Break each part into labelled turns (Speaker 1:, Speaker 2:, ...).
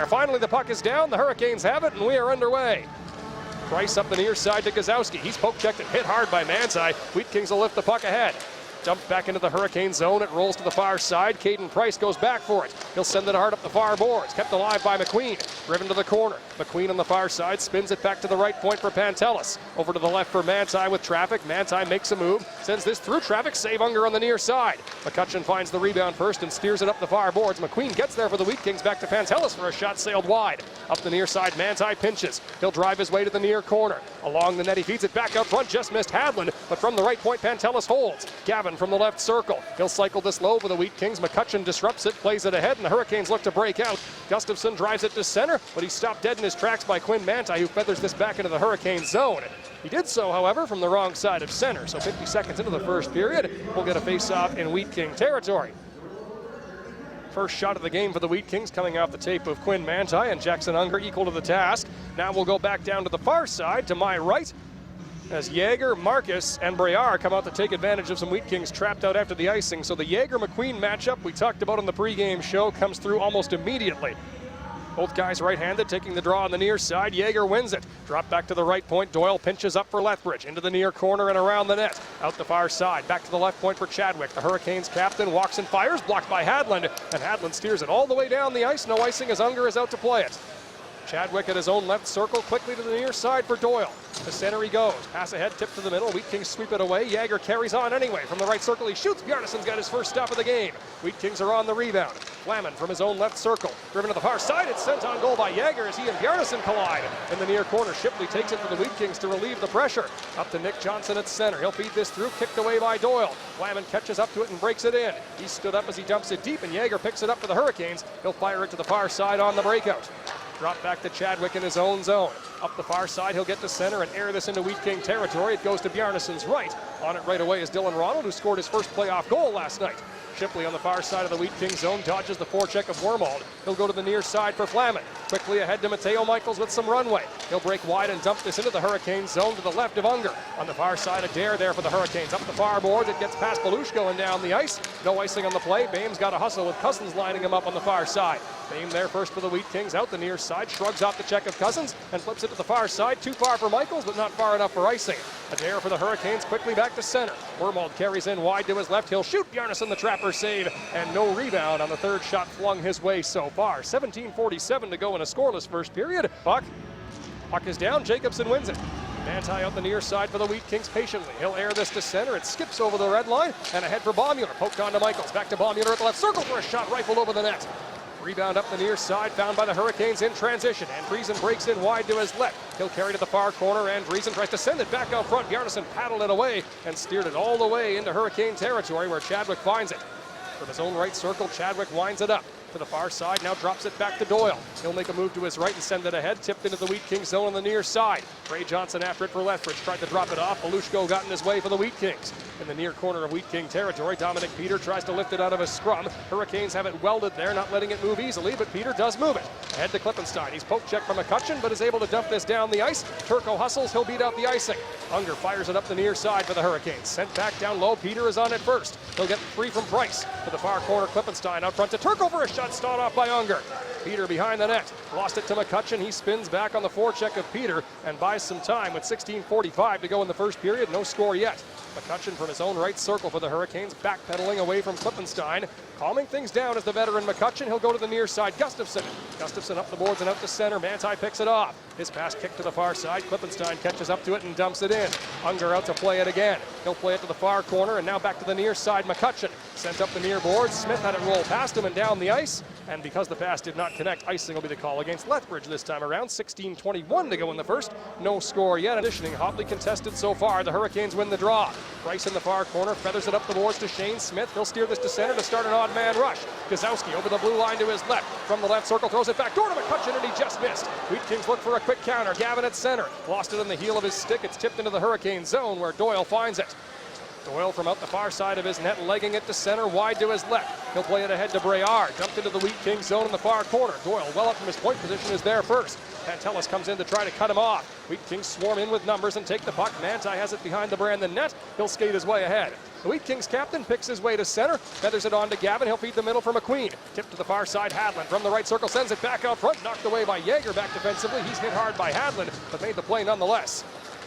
Speaker 1: Finally, the puck is down. The Hurricanes have it, and we are underway. Price up the near side to Gazowski. He's poke-checked and hit hard by Manti. Wheat Kings will lift the puck ahead. Dumped back into the Hurricane zone. It rolls to the far side. Caden Price goes back for it. He'll send it hard up the far boards. Kept alive by McQueen. Driven to the corner. McQueen on the far side spins it back to the right point for Pantelis. Over to the left for Manti with traffic. Manti makes a move. Sends this through traffic. Save Unger on the near side. McCutcheon finds the rebound first and steers it up the far boards. McQueen gets there for the Wheat Kings. Back to Pantelis for a shot sailed wide. Up the near side, Manti pinches. He'll drive his way to the near corner. Along the net, he feeds it back out front. Just missed Hadland, but from the right point, Pantelis holds. Gavin from the left circle. He'll cycle this low for the Wheat Kings. McCutcheon disrupts it, plays it ahead, and the Hurricanes look to break out. Gustafson drives it to center, but he's stopped dead in his tracks by Quinn Manti, who feathers this back into the Hurricane zone. He did so, however, from the wrong side of center. So 50 seconds into the first period, we'll get a face-off in Wheat King territory. First shot of the game for the Wheat Kings coming off the tape of Quinn Manti, and Jackson Unger equal to the task. Now we'll go back down to the far side to my right as Yeager, Marcus, and Breyer come out to take advantage of some Wheat Kings trapped out after the icing. So the Yeager-McQueen matchup we talked about on the pregame show comes through almost immediately. Both guys right-handed, taking the draw on the near side. Yeager wins it. Drop back to the right point. Doyle pinches up for Lethbridge. Into the near corner and around the net. Out the far side. Back to the left point for Chadwick. The Hurricanes captain walks and fires. Blocked by Hadland. And Hadland steers it all the way down the ice. No icing as Unger is out to play it. Chadwick at his own left circle, quickly to the near side for Doyle. To center he goes. Pass ahead, tip to the middle. Wheat Kings sweep it away. Yeager carries on anyway. From the right circle, he shoots. Bjarnason's got his first stop of the game. Wheat Kings are on the rebound. Flaman from his own left circle. Driven to the far side. It's sent on goal by Yeager as he and Bjarnason collide. In the near corner, Shipley takes it for the Wheat Kings to relieve the pressure. Up to Nick Johnson at center. He'll feed this through. Kicked away by Doyle. Flaman catches up to it and breaks it in. He stood up as he dumps it deep, and Yeager picks it up for the Hurricanes. He'll fire it to the far side on the breakout. Drop back to Chadwick in his own zone. Up the far side, he'll get to center and air this into Wheat King territory. It goes to Bjarnason's right. On it right away is Dylan Ronald, who scored his first playoff goal last night. Shipley on the far side of the Wheat King zone dodges the forecheck of Wormald. He'll go to the near side for Flaman. Quickly ahead to Mateo Michaels with some runway. He'll break wide and dump this into the Hurricane zone to the left of Unger. On the far side, Adair there for the Hurricanes. Up the far boards, it gets past Belushko and down the ice. No icing on the play. Bame's got a hustle with Cousins lining him up on the far side. Bame there first for the Wheat Kings, out the near side, shrugs off the check of Cousins and flips it to the far side. Too far for Michaels, but not far enough for icing. Adair for the Hurricanes, quickly back to center. Wormald carries in wide to his left. He'll shoot. Bjarnason the trapper save, and no rebound on the third shot flung his way so far. 17:47 to go in a scoreless first period. Puck is down. Jacobson wins it. Manti out the near side for the Wheat Kings patiently. He'll air this to center. It skips over the red line and ahead for Baummuller. Poked on to Michaels. Back to Baummuller at the left circle for a shot rifled over the net. Rebound up the near side, found by the Hurricanes in transition. Andreessen breaks in wide to his left. He'll carry to the far corner. Andreessen tries to send it back out front. Bjarnason paddled it away and steered it all the way into Hurricane territory where Chadwick finds it. From his own right circle, Chadwick winds it up to the far side, now drops it back to Doyle. He'll make a move to his right and send it ahead, tipped into the Wheat Kings zone on the near side. Ray Johnson after it for Lethbridge, tried to drop it off. Belushko got in his way for the Wheat Kings. In the near corner of Wheat King territory, Dominic Peter tries to lift it out of a scrum. Hurricanes have it welded there, not letting it move easily, but Peter does move it. Ahead to Klippenstein. He's poke checked from McCutcheon, but is able to dump this down the ice. Turco hustles, he'll beat out the icing. Unger fires it up the near side for the Hurricanes. Sent back down low, Peter is on it first. He'll get free from Price. To the far corner, Klippenstein out front to Turco for a shot, stalled off by Unger. Peter behind the net. Lost it to McCutcheon. He spins back on the forecheck of Peter and buys some time with 16:45 to go in the first period. No score yet. McCutcheon from his own right circle for the Hurricanes, backpedaling away from Klippenstein. Calming things down as the veteran McCutcheon. He'll go to the near side. Gustafson up the boards and out to center. Manti picks it off. His pass kicked to the far side. Klippenstein catches up to it and dumps it in. Unger out to play it again. He'll play it to the far corner and now back to the near side. McCutcheon sent up the near boards. Smith had it roll past him and down the ice. And because the pass did not connect, icing will be the call against Lethbridge this time around. 16:21 to go in the first. No score yet. Conditioning hotly contested so far. The Hurricanes win the draw. Price in the far corner, feathers it up the boards to Shane Smith. He'll steer this to center to start an odd man rush. Gazowski over the blue line to his left. From the left circle, throws it back door to McCutcheon, and he just missed. Wheat Kings look for a quick counter. Gavin at center. Lost it on the heel of his stick. It's tipped into the Hurricane zone where Doyle finds it. Doyle from out the far side of his net, legging it to center, wide to his left. He'll play it ahead to Brayard. Dumped into the Wheat Kings zone in the far corner. Doyle, well up from his point position, is there first. Pantelis comes in to try to cut him off. Wheat Kings swarm in with numbers and take the puck. Manti has it behind the Branden net. He'll skate his way ahead. The Wheat Kings captain picks his way to center, feathers it on to Gavin. He'll feed the middle for McQueen. Tip to the far side, Hadlin from the right circle, sends it back out front, knocked away by Yeager back defensively. He's hit hard by Hadlin, but made the play nonetheless.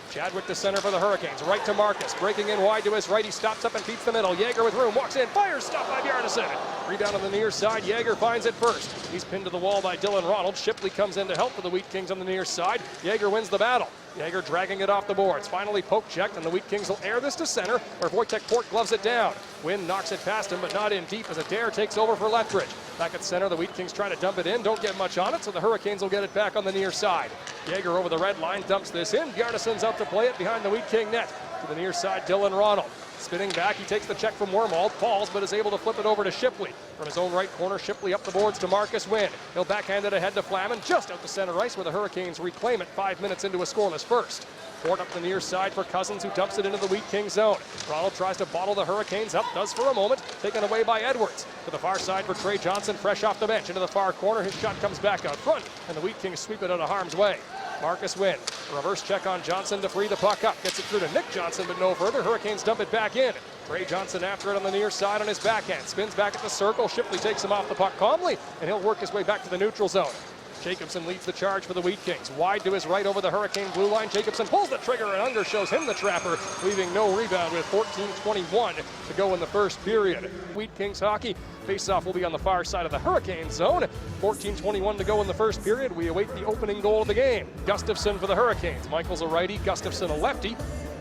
Speaker 1: Chadwick to center for the Hurricanes, right to Marcus, breaking in wide to his right. He stops up and feeds the middle. Yeager with room, walks in, fires, stopped by Bjarnason. Rebound on the near side, Yeager finds it first. He's pinned to the wall by Dylan Ronald. Shipley comes in to help for the Wheat Kings on the near side. Yeager wins the battle. Yeager dragging it off the boards. Finally poke checked, and the Wheat Kings will air this to center, where Wojtek Port gloves it down. Wynn knocks it past him, but not in deep as Adair takes over for Lethbridge. Back at center, the Wheat Kings try to dump it in. Don't get much on it, so the Hurricanes will get it back on the near side. Yeager over the red line, dumps this in. Bjarnason's out to play it behind the Wheat King net. To the near side, Dylan Ronald. Spinning back, he takes the check from Wormald, falls, but is able to flip it over to Shipley. From his own right corner, Shipley up the boards to Marcus Wynn. He'll backhand it ahead to Flaman, just out to center ice, where the Hurricanes reclaim it 5 minutes into a scoreless first. Port up the near side for Cousins, who dumps it into the Wheat King zone. Ronald tries to bottle the Hurricanes up, does for a moment, taken away by Edwards. To the far side for Trey Johnson, fresh off the bench. Into the far corner, his shot comes back out front, and the Wheat Kings sweep it out of harm's way. Marcus Wynn, a reverse check on Johnson to free the puck up. Gets it through to Nick Johnson, but no further. Hurricanes dump it back in. Trey Johnson after it on the near side on his backhand. Spins back at the circle. Shipley takes him off the puck calmly, and he'll work his way back to the neutral zone. Jacobson leads the charge for the Wheat Kings. Wide to his right over the Hurricane blue line. Jacobson pulls the trigger, and Unger shows him the trapper, leaving no rebound with 14:21 to go in the first period. Wheat Kings hockey. Face-off will be on the far side of the Hurricane zone. 14:21 to go in the first period. We await the opening goal of the game. Gustafson for the Hurricanes. Michael's a righty, Gustafson a lefty.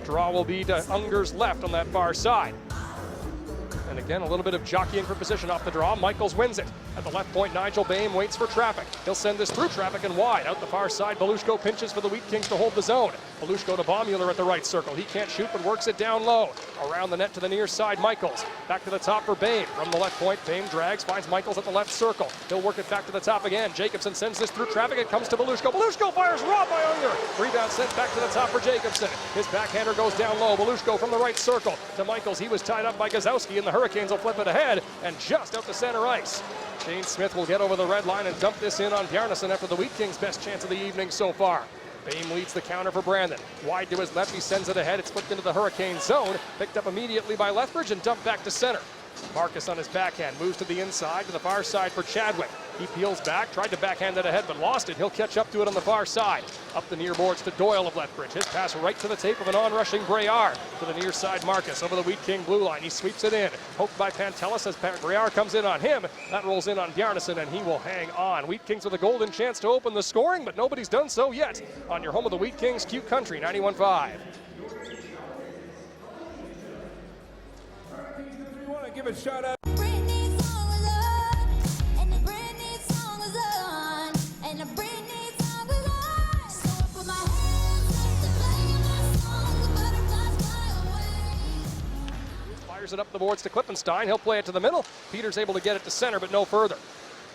Speaker 1: Draw will be to Unger's left on that far side. And again, a little bit of jockeying for position off the draw. Michaels wins it. At the left point, Nigel Bame waits for traffic. He'll send this through traffic and wide. Out the far side, Belushko pinches for the Wheat Kings to hold the zone. Belushko to Baumüller at the right circle. He can't shoot, but works it down low. Around the net to the near side, Michaels. Back to the top for Bame. From the left point, Bame drags, finds Michaels at the left circle. He'll work it back to the top again. Jacobson sends this through traffic. It comes to Belushko. Belushko fires, robbed by Unger. Rebound sent back to the top for Jacobson. His backhander goes down low. Belushko from the right circle to Michaels. He was tied up by Gazowski, and the Hurricanes will flip it ahead and just out to center ice. Shane Smith will get over the red line and dump this in on Bjarnason after the Wheat Kings' best chance of the evening so far. Bame leads the counter for Branden. Wide to his left, he sends it ahead. It's flipped into the Hurricane zone, picked up immediately by Lethbridge and dumped back to center. Marcus on his backhand moves to the inside, to the far side for Chadwick. He peels back, tried to backhand it ahead, but lost it. He'll catch up to it on the far side. Up the near boards to Doyle of Lethbridge. His pass right to the tape of an on-rushing Brayard. To the near side, Marcus over the Wheat King blue line. He sweeps it in. Poked by Pantelis as Brayard comes in on him. That rolls in on Bjarnason, and he will hang on. Wheat Kings with a golden chance to open the scoring, but nobody's done so yet. On your home of the Wheat Kings, Cute Country, 91.5.
Speaker 2: We want to give a shout out.
Speaker 1: Fires it up the boards to Klippenstein. He'll play it to the middle. Peter's able to get it to center, but no further.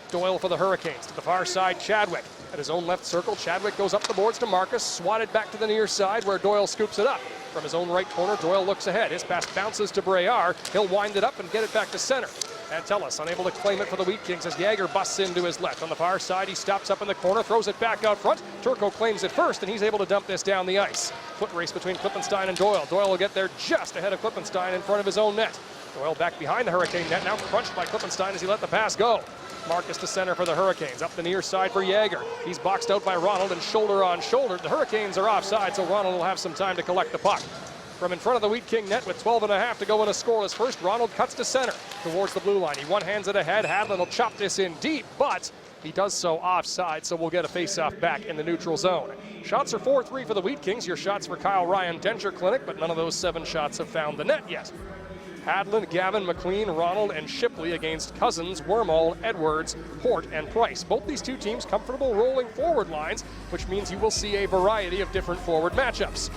Speaker 1: Doyle for the Hurricanes. To the far side, Chadwick. At his own left circle, Chadwick goes up the boards to Marcus, swatted back to the near side where Doyle scoops it up. From his own right corner, Doyle looks ahead. His pass bounces to Brayard. He'll wind it up and get it back to center. Pantelis unable to claim it for the Wheat Kings as Yeager busts into his left. On the far side, he stops up in the corner, throws it back out front. Turco claims it first, and he's able to dump this down the ice. Foot race between Klippenstein and Doyle. Doyle will get there just ahead of Klippenstein in front of his own net. Doyle back behind the Hurricane net, now crunched by Klippenstein as he let the pass go. Marcus to center for the Hurricanes. Up the near side for Yeager. He's boxed out by Ronald and shoulder on shoulder. The Hurricanes are offside, so Ronald will have some time to collect the puck. From in front of the Wheat King net with 12.5 to go in a scoreless first, Ronald cuts to center towards the blue line. He one-hands it ahead. Hadlin will chop this in deep, but he does so offside, so we'll get a face-off back in the neutral zone. Shots are 4-3 for the Wheat Kings. Your shots for Kyle Ryan Denture Clinic, but none of those 7 shots have found the net yet. Hadlin, Gavin, McLean, Ronald, and Shipley against Cousins, Wormald, Edwards, Port, and Price. Both these two teams comfortable rolling forward lines, which means you will see a variety of different forward matchups.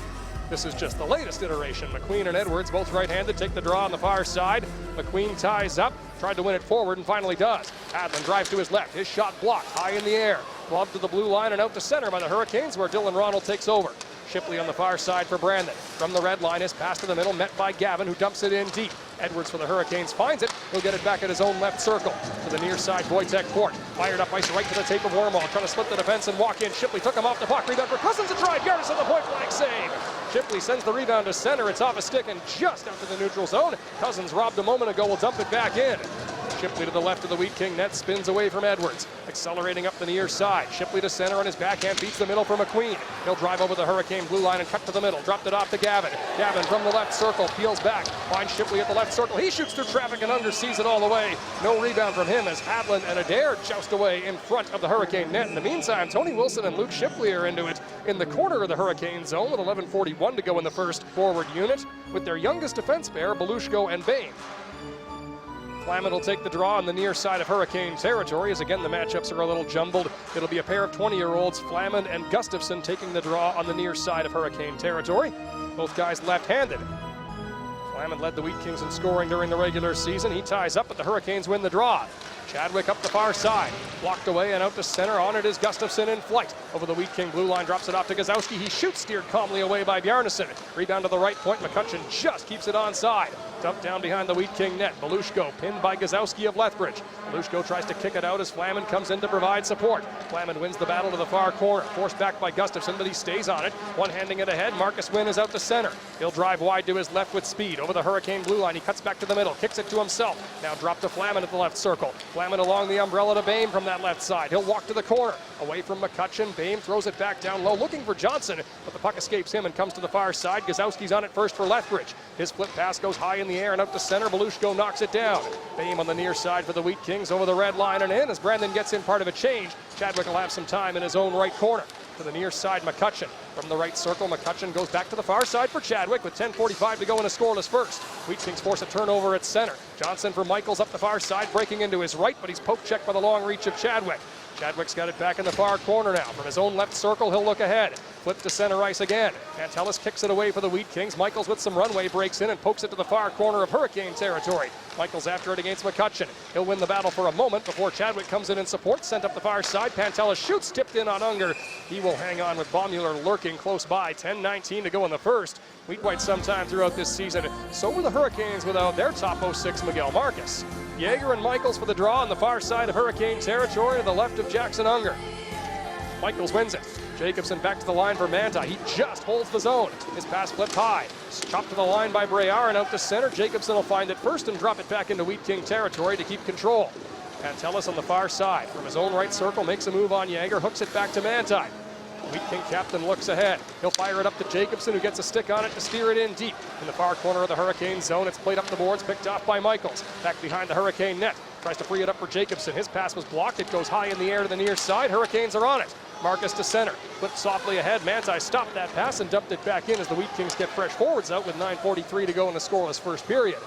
Speaker 1: This is just the latest iteration. McQueen and Edwards, both right-handed, take the draw on the far side. McQueen ties up, tried to win it forward, and finally does. Hadlin drives to his left. His shot blocked high in the air. Lobbed to the blue line and out to center by the Hurricanes, where Dylan Ronald takes over. Shipley on the far side for Branden. From the red line, his pass to the middle, met by Gavin, who dumps it in deep. Edwards for the Hurricanes finds it. He'll get it back at his own left circle. To the near side, Wojtek Port. Fired up ice right to the tape of Wormald. Trying to split the defense and walk in. Shipley took him off the puck. Rebound for Cousins. A try. Bjarnason, the point blank save. Shipley sends the rebound to center. It's off a stick and just out to the neutral zone. Cousins robbed a moment ago. Will dump it back in. Shipley to the left of the Wheat King net, spins away from Edwards. Accelerating up the near side. Shipley to center on his backhand, beats the middle for McQueen. He'll drive over the Hurricane blue line and cut to the middle. Dropped it off to Gavin. Gavin from the left circle, peels back. Finds Shipley at the left circle. He shoots through traffic and under, sees it all the way. No rebound from him as Hadland and Adair joust away in front of the Hurricane net. In the meantime, Tony Wilson and Luke Shipley are into it in the corner of the Hurricane zone with 11:41 to go in the first forward unit with their youngest defense pair, Belushko and Bain. Flaman will take the draw on the near side of Hurricane territory, as again the matchups are a little jumbled. It'll be a pair of 20-year-olds, Flaman and Gustafsson, taking the draw on the near side of Hurricane territory. Both guys left-handed. Flaman led the Wheat Kings in scoring during the regular season. He ties up, but the Hurricanes win the draw. Chadwick up the far side, blocked away and out to center. On it is Gustafsson in flight. Over the Wheat King blue line, drops it off to Gazowski. He shoots, steered calmly away by Bjarnason. Rebound to the right point, McCutcheon just keeps it onside. Dumped down behind the Wheat King net. Belushko pinned by Gazowski of Lethbridge. Belushko tries to kick it out as Flaman comes in to provide support. Flaman wins the battle to the far corner, forced back by Gustafsson, but he stays on it. One-handing it ahead, Marcus Wynn is out to center. He'll drive wide to his left with speed. Over the Hurricane blue line, he cuts back to the middle, kicks it to himself. Now dropped to Flaman at the left circle. Flaman along the umbrella to Bain from that left side. He'll walk to the corner. Away from McCutcheon, Bain throws it back down low, looking for Johnson, but the puck escapes him and comes to the far side. Gazowski's on it first for Lethbridge. His flip pass goes high in the air and out to center. Belushko knocks it down. Bain on the near side for the Wheat Kings, over the red line and in. As Branden gets in part of a change, Chadwick will have some time in his own right corner. To the near side, McCutcheon. From the right circle, McCutcheon goes back to the far side for Chadwick with 10:45 to go in a scoreless first. Wheat Kings force a turnover at center. Johnson for Michaels up the far side, breaking into his right, but he's poke checked by the long reach of Chadwick. Chadwick's got it back in the far corner now. From his own left circle, he'll look ahead. Flip to center ice again. Pantelis kicks it away for the Wheat Kings. Michaels with some runway breaks in and pokes it to the far corner of Hurricane territory. Michaels after it against McCutcheon. He'll win the battle for a moment before Chadwick comes in support. Sent up the far side. Pantelis shoots, tipped in on Unger. He will hang on with Baumüller lurking close by. 10:19 to go in the first. Wheat White sometime throughout this season. So were the Hurricanes without their top 06 Miguel Marcus. Yeager and Michaels for the draw on the far side of Hurricane territory to the left of Jackson Unger. Michaels wins it. Jacobson back to the line for Manta. He just holds the zone. His pass flipped high. Chopped to the line by Breyer and out to center. Jacobson will find it first and drop it back into Wheat King territory to keep control. Pantelis on the far side. From his own right circle, makes a move on Yeager, hooks it back to Manti. Wheat King captain looks ahead. He'll fire it up to Jacobson, who gets a stick on it to steer it in deep. In the far corner of the Hurricane zone, it's played up the boards, picked off by Michaels. Back behind the Hurricane net. Tries to free it up for Jacobson. His pass was blocked. It goes high in the air to the near side. Hurricanes are on it. Marcus to center. Flipped softly ahead. Manti stopped that pass and dumped it back in as the Wheat Kings get fresh forwards out with 9:43 to go in the scoreless first period.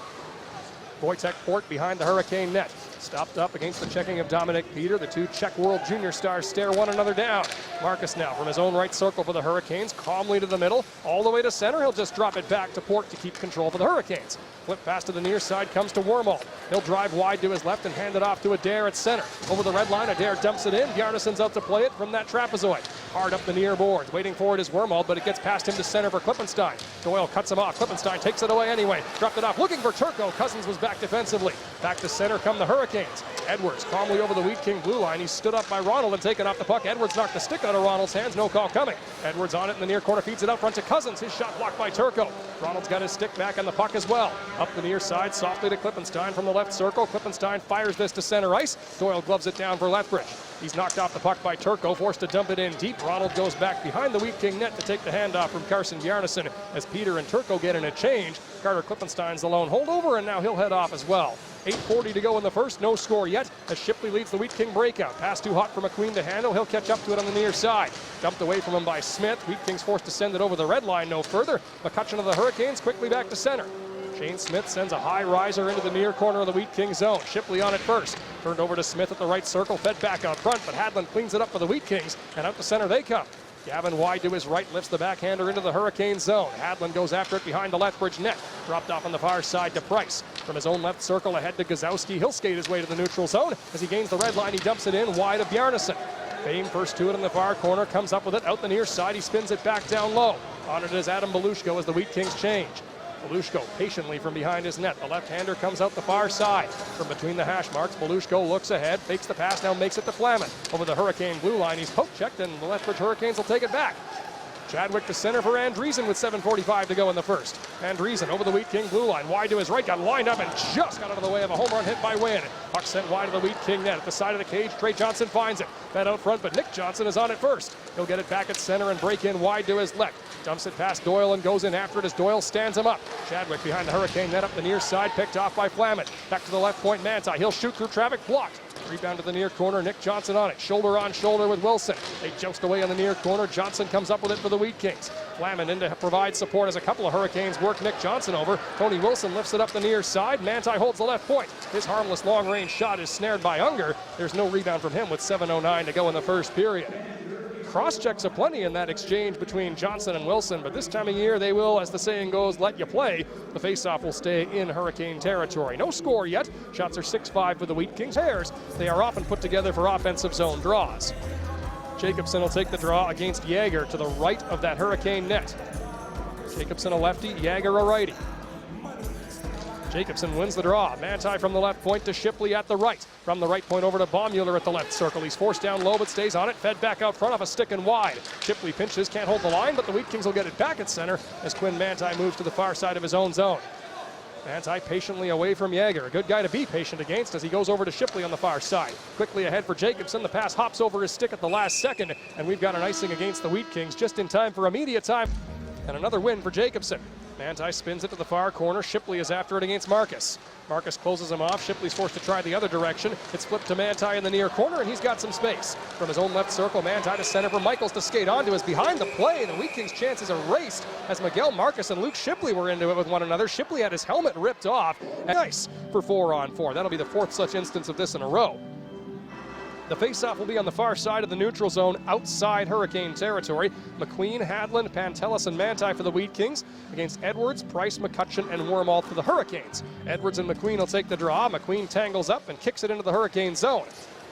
Speaker 1: Wojtek Port behind the Hurricane net. Stopped up against the checking of Dominic Peter. The two Czech World Junior stars stare one another down. Marcus now from his own right circle for the Hurricanes, calmly to the middle, all the way to center. He'll just drop it back to Port to keep control for the Hurricanes. Flip pass to the near side comes to Wormald. He'll drive wide to his left and hand it off to Adair at center. Over the red line, Adair dumps it in. Bjarnason's out to play it from that trapezoid. Hard up the near boards. Waiting for it is Wormald, but it gets past him to center for Klippenstein. Doyle cuts him off. Klippenstein takes it away anyway. Dropped it off, looking for Turco. Cousins was back defensively. Back to center come the Hurricanes. Edwards calmly over the Wheat King blue line. He's stood up by Ronald and taken off the puck. Edwards knocked the stick out of Ronald's hands. No call coming. Edwards on it in the near corner, feeds it out front to Cousins. His shot blocked by Turco. Ronald's got his stick back on the puck as well. Up the near side, softly to Klippenstein from the left circle. Klippenstein fires this to center ice. Doyle gloves it down for Lethbridge. He's knocked off the puck by Turco, forced to dump it in deep. Ronald goes back behind the Wheat King net to take the handoff from Carson Bjarnason as Peter and Turco get in a change. Carter Klippenstein's the lone holdover, and now he'll head off as well. 8:40 to go in the first, no score yet as Shipley leads the Wheat King breakout. Pass too hot for McQueen to handle. He'll catch up to it on the near side. Dumped away from him by Smith. Wheat King's forced to send it over the red line no further. McCutcheon of the Hurricanes quickly back to center. Shane Smith sends a high riser into the near corner of the Wheat King zone. Shipley on it first. Turned over to Smith at the right circle, fed back out front, but Hadland cleans it up for the Wheat Kings, and out to center they come. Gavin wide to his right, lifts the backhander into the Hurricane zone. Hadland goes after it behind the Lethbridge net. Dropped off on the far side to Price. From his own left circle ahead to Gazowski. He'll skate his way to the neutral zone. As he gains the red line, he dumps it in wide of Bjarnason. Fame first to it in the far corner, comes up with it out the near side. He spins it back down low. On it is Adam Belushko as the Wheat Kings change. Belushko patiently from behind his net. The left-hander comes out the far side. From between the hash marks, Belushko looks ahead, fakes the pass, now makes it to Flaman. Over the Hurricane blue line, he's poke-checked, and the Lethbridge Hurricanes will take it back. Chadwick to center for Andreessen with 7:45 to go in the first. Andreessen over the Wheat King blue line, wide to his right, got lined up and just got out of the way of a home run hit by Wynn. Puck sent wide of the Wheat King net. At the side of the cage, Trey Johnson finds it. Fed out front, but Nick Johnson is on it first. He'll get it back at center and break in wide to his left. Dumps it past Doyle and goes in after it as Doyle stands him up. Chadwick behind the Hurricane net up the near side, picked off by Flaman. Back to the left point, Manti. He'll shoot through traffic, blocked. Rebound to the near corner, Nick Johnson on it. Shoulder on shoulder with Wilson. They joust away on the near corner. Johnson comes up with it for the Wheat Kings. Flaman in to provide support as a couple of Hurricanes work Nick Johnson over. Tony Wilson lifts it up the near side. Manti holds the left point. His harmless long-range shot is snared by Unger. There's no rebound from him with 7:09 to go in the first period. Cross-checks aplenty in that exchange between Johnson and Wilson, but this time of year they will, as the saying goes, let you play. The face-off will stay in Hurricane territory. No score yet. Shots are 6-5 for the Wheat Kings. Pairs, they are often put together for offensive zone draws. Jacobson will take the draw against Yager to the right of that Hurricane net. Jacobson a lefty, Yager a righty. Jacobson wins the draw. Manti from the left point to Shipley at the right. From the right point over to Baummuller at the left circle. He's forced down low but stays on it. Fed back out front off a stick and wide. Shipley pinches, can't hold the line, but the Wheat Kings will get it back at center as Quinn Manti moves to the far side of his own zone. Manti patiently away from Yager. A good guy to be patient against as he goes over to Shipley on the far side. Quickly ahead for Jacobson. The pass hops over his stick at the last second, and we've got an icing against the Wheat Kings just in time for immediate time. And another win for Jacobson. Manti spins it to the far corner. Shipley is after it against Marcus. Marcus closes him off. Shipley's forced to try the other direction. It's flipped to Manti in the near corner, and he's got some space. From his own left circle, Manti to center for Michaels to skate onto his behind the play. The Wheat Kings' chances erased as Miguel Marcus and Luke Shipley were into it with one another. Shipley had his helmet ripped off. And nice for 4-on-4. That'll be the fourth such instance of this in a row. The faceoff will be on the far side of the neutral zone outside Hurricane territory. McQueen, Hadland, Pantelis, and Manti for the Wheat Kings against Edwards, Price, McCutcheon, and Wormald for the Hurricanes. Edwards and McQueen will take the draw. McQueen tangles up and kicks it into the Hurricane zone.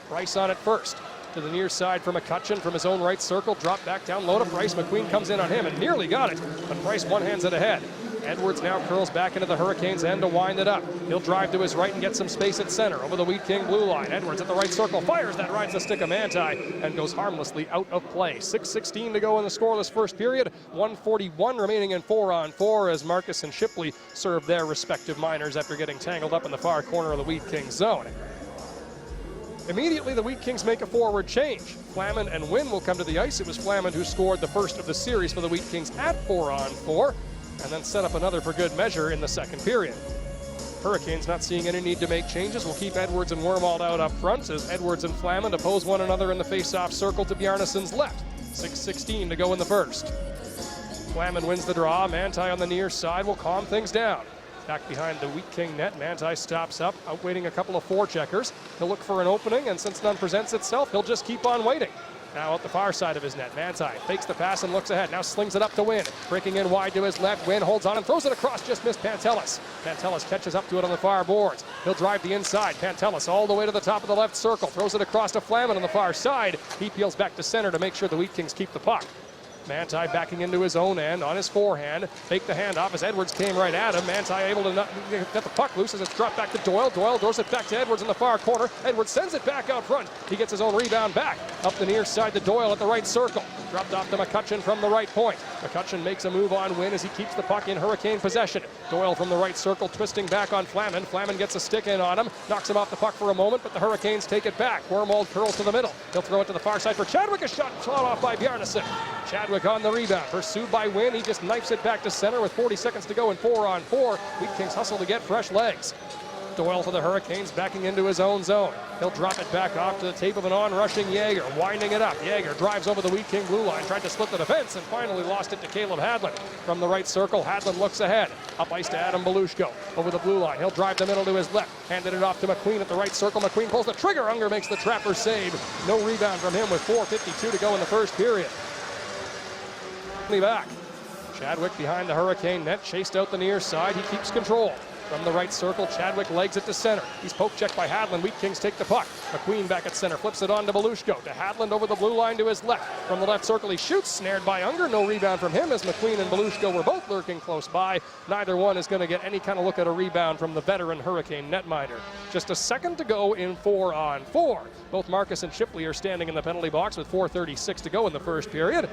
Speaker 1: Price on it first. To the near side for McCutcheon from his own right circle. Drop back down low to Price. McQueen comes in on him and nearly got it, but Price one-hands it ahead. Edwards now curls back into the Hurricanes' end to wind it up. He'll drive to his right and get some space at center over the Wheat King blue line. Edwards at the right circle fires, that rides the stick of Manti and goes harmlessly out of play. 6:16 to go in the scoreless first period. 1:41 remaining in 4-on-4 as Marcus and Shipley serve their respective minors after getting tangled up in the far corner of the Wheat King zone. Immediately, the Wheat Kings make a forward change. Flaman and Wynn will come to the ice. It was Flaman who scored the first of the series for the Wheat Kings at 4-on-4. And then set up another for good measure in the second period. Hurricanes not seeing any need to make changes. Will keep Edwards and Wormald out up front as Edwards and Flaman oppose one another in the face-off circle to Bjarnason's left. 6:16 to go in the first. Flaman wins the draw. Manti on the near side will calm things down. Back behind the Wheat King net, Manti stops up, outwaiting a couple of forecheckers. He'll look for an opening, and since none presents itself, he'll just keep on waiting. Now out the far side of his net, Manti fakes the pass and looks ahead. Now slings it up to Wynn. Breaking in wide to his left. Wynn holds on and throws it across. Just missed Pantelis. Pantelis catches up to it on the far boards. He'll drive the inside. Pantelis all the way to the top of the left circle. Throws it across to Flaman on the far side. He peels back to center to make sure the Wheat Kings keep the puck. Manti backing into his own end on his forehand. Fake the handoff as Edwards came right at him. Manti able to get the puck loose as it's dropped back to Doyle. Doyle throws it back to Edwards in the far corner. Edwards sends it back out front. He gets his own rebound back. Up the near side to Doyle at the right circle. Dropped off to McCutcheon from the right point. McCutcheon makes a move on Wynn as he keeps the puck in Hurricane possession. Doyle from the right circle twisting back on Flaman. Flaman gets a stick in on him. Knocks him off the puck for a moment, but the Hurricanes take it back. Wormald curls to the middle. He'll throw it to the far side for Chadwick. A shot off by Bjarnason. Chadwick on the rebound. Pursued by Wynn. He just knifes it back to center with 40 seconds to go in 4-on-4. Wheat Kings hustle to get fresh legs. Doyle for the Hurricanes backing into his own zone. He'll drop it back off to the tape of an on-rushing Yager, winding it up. Yager drives over the Wheat King blue line, tried to split the defense, and finally lost it to Caleb Hadland. From the right circle, Hadland looks ahead. Up ice to Adam Belushko. Over the blue line, he'll drive the middle to his left. Handed it off to McQueen at the right circle. McQueen pulls the trigger. Unger makes the trapper save. No rebound from him with 4:52 to go in the first period. Back. Chadwick behind the Hurricane net, chased out the near side. He keeps control. From the right circle, Chadwick legs it to center. He's poke checked by Hadland. Wheat Kings take the puck. McQueen back at center, flips it on to Belushko. To Hadland over the blue line to his left. From the left circle, he shoots, snared by Unger. No rebound from him as McQueen and Belushko were both lurking close by. Neither one is going to get any kind of look at a rebound from the veteran Hurricane netminder. Just a second to go in 4-on-4. Both Marcus and Shipley are standing in the penalty box with 4:36 to go in the first period.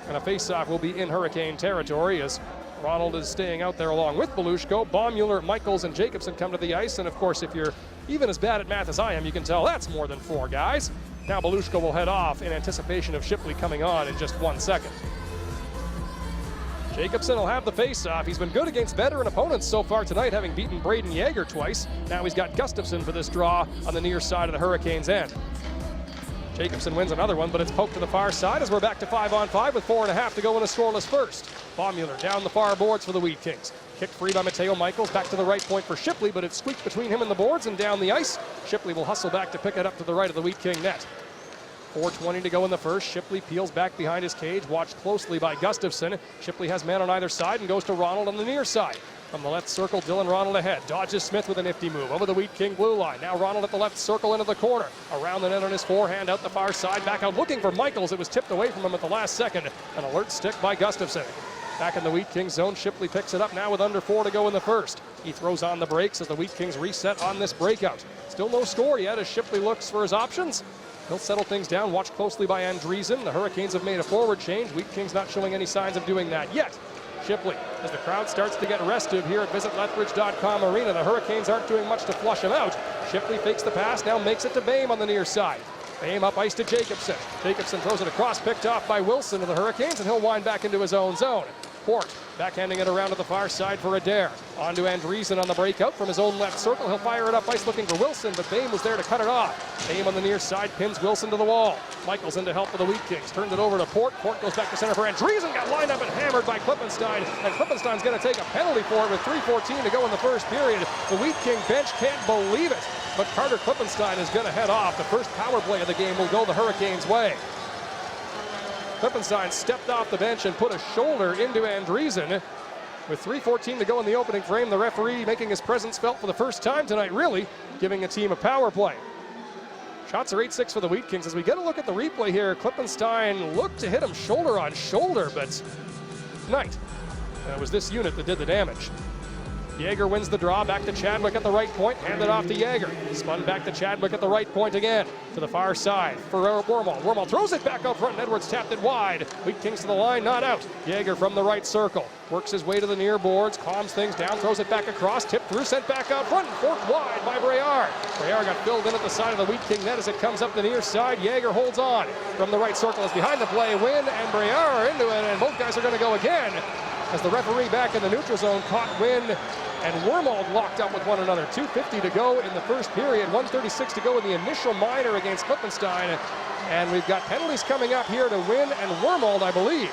Speaker 1: And a face-off will be in Hurricane territory as Ronald is staying out there along with Belushko. Baummuller, Michaels, and Jacobson come to the ice. And of course, if you're even as bad at math as I am, you can tell that's more than 4 guys. Now Belushko will head off in anticipation of Shipley coming on in just 1 second. Jacobson will have the face-off. He's been good against veteran opponents so far tonight, having beaten Braden Yeager twice. Now he's got Gustafson for this draw on the near side of the Hurricanes' end. Jacobson wins another one, but it's poked to the far side as we're back to 5-on-5 with 4.5 to go in a scoreless first. Baummuller down the far boards for the Wheat Kings. Kicked free by Mateo Michaels, back to the right point for Shipley, but it's squeaked between him and the boards and down the ice. Shipley will hustle back to pick it up to the right of the Wheat King net. 4:20 to go in the first. Shipley peels back behind his cage, watched closely by Gustafson. Shipley has man on either side and goes to Ronald on the near side. From the left circle, Dylan Ronald ahead. Dodges Smith with a nifty move over the Wheat King blue line. Now Ronald at the left circle into the corner. Around the net on his forehand, out the far side. Back out looking for Michaels. It was tipped away from him at the last second. An alert stick by Gustafson. Back in the Wheat Kings zone, Shipley picks it up now with under 4 to go in the first. He throws on the brakes as the Wheat Kings reset on this breakout. Still no score yet as Shipley looks for his options. He'll settle things down, watched closely by Andreessen. The Hurricanes have made a forward change. Wheat Kings not showing any signs of doing that yet. Shipley, as the crowd starts to get restive here at visitlethbridge.com arena. The Hurricanes aren't doing much to flush him out. Shipley fakes the pass, now makes it to Boehm on the near side. Boehm up ice to Jacobson. Jacobson throws it across, picked off by Wilson of the Hurricanes, and he'll wind back into his own zone. Port backhanding it around to the far side for Adair. On to Andreessen on the breakout from his own left circle. He'll fire it up ice looking for Wilson, but Boehm was there to cut it off. Boehm on the near side pins Wilson to the wall. Michaels in to help for the Wheat Kings. Turns it over to Port. Port goes back to center for Andreessen. Got lined up and hammered by Klippenstein. And Klippenstein's going to take a penalty for it with 3:14 to go in the first period. The Wheat King bench can't believe it. But Carter Klippenstein is going to head off. The first power play of the game will go the Hurricanes' way. Klippenstein stepped off the bench and put a shoulder into Andreessen. With 3:14 to go in the opening frame, the referee making his presence felt for the first time tonight, really, giving a team a power play. Shots are 8-6 for the Wheat Kings. As we get a look at the replay here, Klippenstein looked to hit him shoulder on shoulder, but tonight, it was this unit that did the damage. Yeager wins the draw, back to Chadwick at the right point, handed off to Yeager. Spun back to Chadwick at the right point again, to the far side for Wormald. Wormald throws it back out front, and Edwards tapped it wide. Wheat Kings to the line, not out. Yeager from the right circle, works his way to the near boards, calms things down, throws it back across, tipped through, sent back out front, and forked wide by Breard. Breard got filled in at the side of the Wheat King net as it comes up the near side. Yeager holds on. From the right circle is behind the play, Wynn and Breard into it, and both guys are going to go again. As the referee back in the neutral zone caught Wynn and Wormald locked up with one another. 2:50 to go in the first period, 1:36 to go in the initial minor against Klippenstein. And we've got penalties coming up here to Wynn and Wormald, I believe.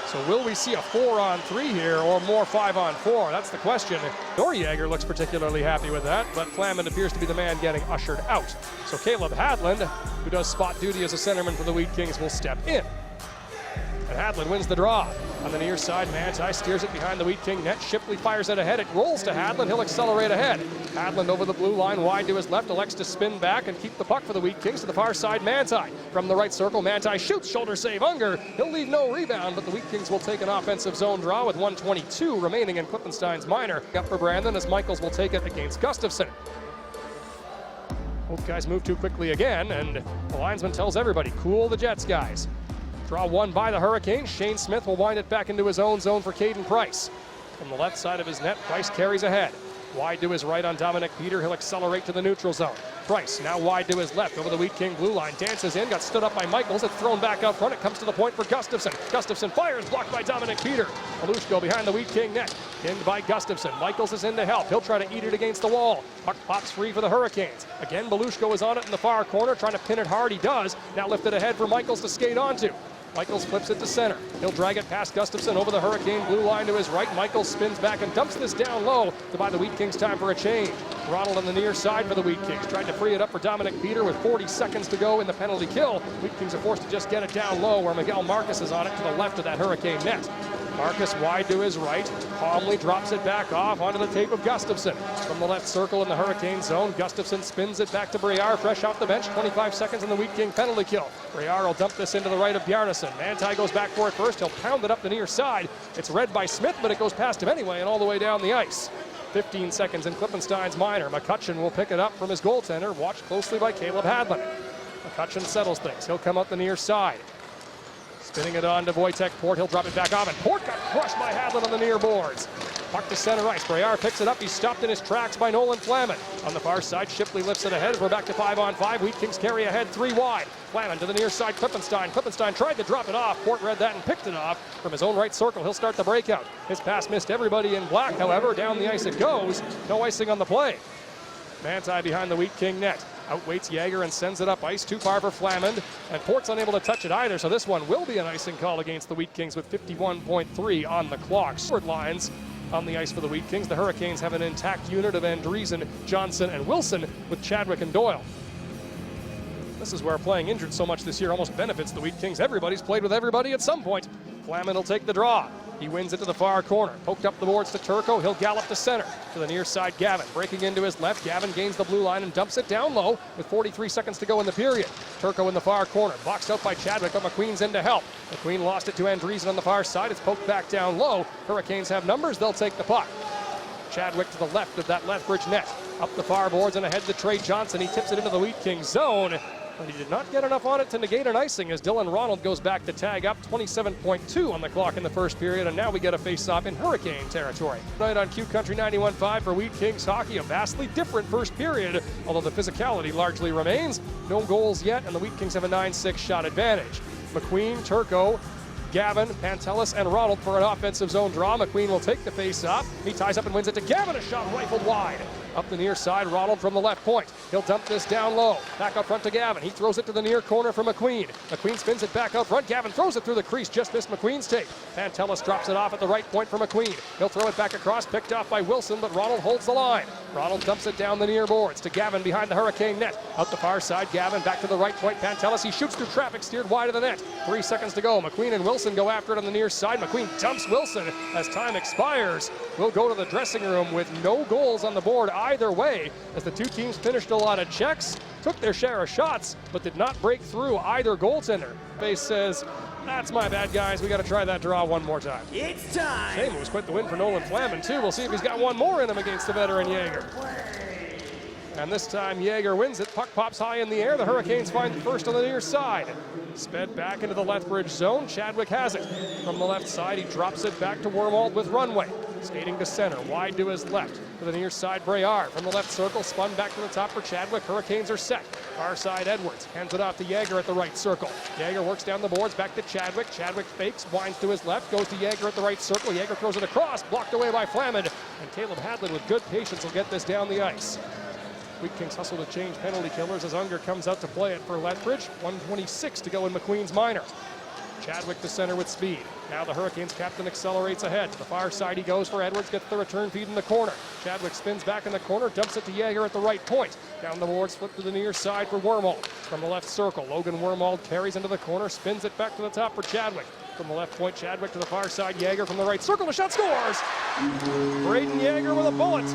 Speaker 1: So will we see a 4-on-3 here or more 5-on-4? That's the question. Norjager looks particularly happy with that, but Flammen appears to be the man getting ushered out. So Caleb Hadland, who does spot duty as a centerman for the Wheat Kings, will step in. And Hadland wins the draw. On the near side, Manti steers it behind the Wheat King net. Shipley fires it ahead. It rolls to Hadland. He'll accelerate ahead. Hadland over the blue line, wide to his left. Elects to spin back and keep the puck for the Wheat Kings to the far side. Manti from the right circle. Manti shoots, shoulder save. Unger. He'll leave no rebound, but the Wheat Kings will take an offensive zone draw with 1:22 remaining in Klippenstein's minor. Up for Branden as Michaels will take it against Gustafson. Both guys move too quickly again, and the linesman tells everybody, cool the Jets, guys. Draw one by the Hurricanes. Shane Smith will wind it back into his own zone for Caden Price. From the left side of his net, Price carries ahead. Wide to his right on Dominic Peter. He'll accelerate to the neutral zone. Price now wide to his left over the Wheat King blue line. Dances in, got stood up by Michaels. It's thrown back out front. It comes to the point for Gustafson. Gustafson fires, blocked by Dominic Peter. Belushko behind the Wheat King net. Pinned by Gustafson. Michaels is in to help. He'll try to eat it against the wall. Puck pops free for the Hurricanes. Again, Belushko is on it in the far corner, trying to pin it hard. He does. Now lifted ahead for Michaels to skate onto. Michaels flips it to center. He'll drag it past Gustafson over the Hurricane blue line to his right. Michaels spins back and dumps this down low to buy the Wheat Kings time for a change. Ronald on the near side for the Wheat Kings. Tried to free it up for Dominic Peter with 40 seconds to go in the penalty kill. Wheat Kings are forced to just get it down low where Miguel Marcus is on it to the left of that Hurricane net. Marcus wide to his right, calmly drops it back off onto the tape of Gustafsson. From the left circle in the Hurricane zone, Gustafsson spins it back to Briere, fresh off the bench, 25 seconds in the Wheat King penalty kill. Briere will dump this into the right of Bjarnason. Manti goes back for it first, he'll pound it up the near side. It's read by Smith, but it goes past him anyway and all the way down the ice. 15 seconds in Klippenstein's minor. McCutcheon will pick it up from his goaltender, watched closely by Caleb Hadlin. McCutcheon settles things, he'll come up the near side. Spinning it on to Wojtek Port, he'll drop it back off, and Port got crushed by Hadlin on the near boards. Puck to center ice, Briere picks it up, he's stopped in his tracks by Nolan Flaman. On the far side, Shipley lifts it ahead as we're back to 5-on-5. Wheat Kings carry ahead 3 wide. Flaman to the near side, Klippenstein. Klippenstein tried to drop it off, Port read that and picked it off. From his own right circle, he'll start the breakout. His pass missed everybody in black, however, down the ice it goes. No icing on the play. Manti behind the Wheat King net. Outweights Jaeger and sends it up ice, too far for Flamand, and Port's unable to touch it either, so this one will be an icing call against the Wheat Kings with 51.3 on the clock. Short lines on the ice for the Wheat Kings. The Hurricanes have an intact unit of Andreessen, Johnson, and Wilson with Chadwick and Doyle. This is where playing injured so much this year almost benefits the Wheat Kings. Everybody's played with everybody at some point. Flamand will take the draw. He wins it to the far corner. Poked up the boards to Turco. He'll gallop to center. To the near side, Gavin. Breaking into his left. Gavin gains the blue line and dumps it down low with 43 seconds to go in the period. Turco in the far corner. Boxed out by Chadwick, but McQueen's in to help. McQueen lost it to Andreessen on the far side. It's poked back down low. Hurricanes have numbers. They'll take the puck. Chadwick to the left of that Lethbridge net. Up the far boards and ahead to Trey Johnson. He tips it into the Wheat Kings zone. But he did not get enough on it to negate an icing as Dylan Ronald goes back to tag up. 27.2 on the clock in the first period, and now we get a face-off in Hurricane territory. Tonight on Q Country 91.5 for Wheat Kings hockey, a vastly different first period, although the physicality largely remains. No goals yet, and the Wheat Kings have a 9-6 shot advantage. McQueen, Turco, Gavin, Pantelis, and Ronald for an offensive zone draw. McQueen will take the face-off. He ties up and wins it to Gavin, a shot rifled wide. Up the near side, Ronald from the left point. He'll dump this down low. Back up front to Gavin. He throws it to the near corner for McQueen. McQueen spins it back out front. Gavin throws it through the crease. Just missed McQueen's tape. Pantelis drops it off at the right point for McQueen. He'll throw it back across, picked off by Wilson, but Ronald holds the line. Ronald dumps it down the near boards to Gavin behind the Hurricane net. Out the far side, Gavin back to the right point. Pantelis, he shoots through traffic, steered wide of the net. 3 seconds to go. McQueen and Wilson go after it on the near side. McQueen dumps Wilson as time expires. We'll go to the dressing room with no goals on the board either way, as the two teams finished a lot of checks, took their share of shots, but did not break through either goaltender. Base says, that's my bad, guys. We got to try that draw one more time.
Speaker 3: It's time.
Speaker 1: Shame it was quite the win for Nolan Flaman, too. We'll see if he's got one more in him against the veteran Jaeger. And this time Jaeger wins it. Puck pops high in the air. The Hurricanes find the first on the near side. Sped back into the Lethbridge zone. Chadwick has it. From the left side, he drops it back to Wormald with runway. Skating to center, wide to his left. To the near side, Briere. From the left circle, spun back to the top for Chadwick. Hurricanes are set. Far side, Edwards. Hands it off to Jaeger at the right circle. Jaeger works down the boards, back to Chadwick. Chadwick fakes, winds to his left, goes to Jaeger at the right circle. Jaeger throws it across, blocked away by Flamand. And Caleb Hadlin with good patience will get this down the ice. Wheat Kings hustle to change penalty killers as Unger comes out to play it for Lethbridge. 1:26 to go in McQueen's minor. Chadwick to center with speed. Now the Hurricanes captain accelerates ahead. To the far side he goes for Edwards, gets the return feed in the corner. Chadwick spins back in the corner, dumps it to Jaeger at the right point. Down the boards, flip to the near side for Wormald. From the left circle, Logan Wormald carries into the corner, spins it back to the top for Chadwick. From the left point, Chadwick to the far side, Jaeger from the right circle, the shot scores! Braden Jaeger with a bullet.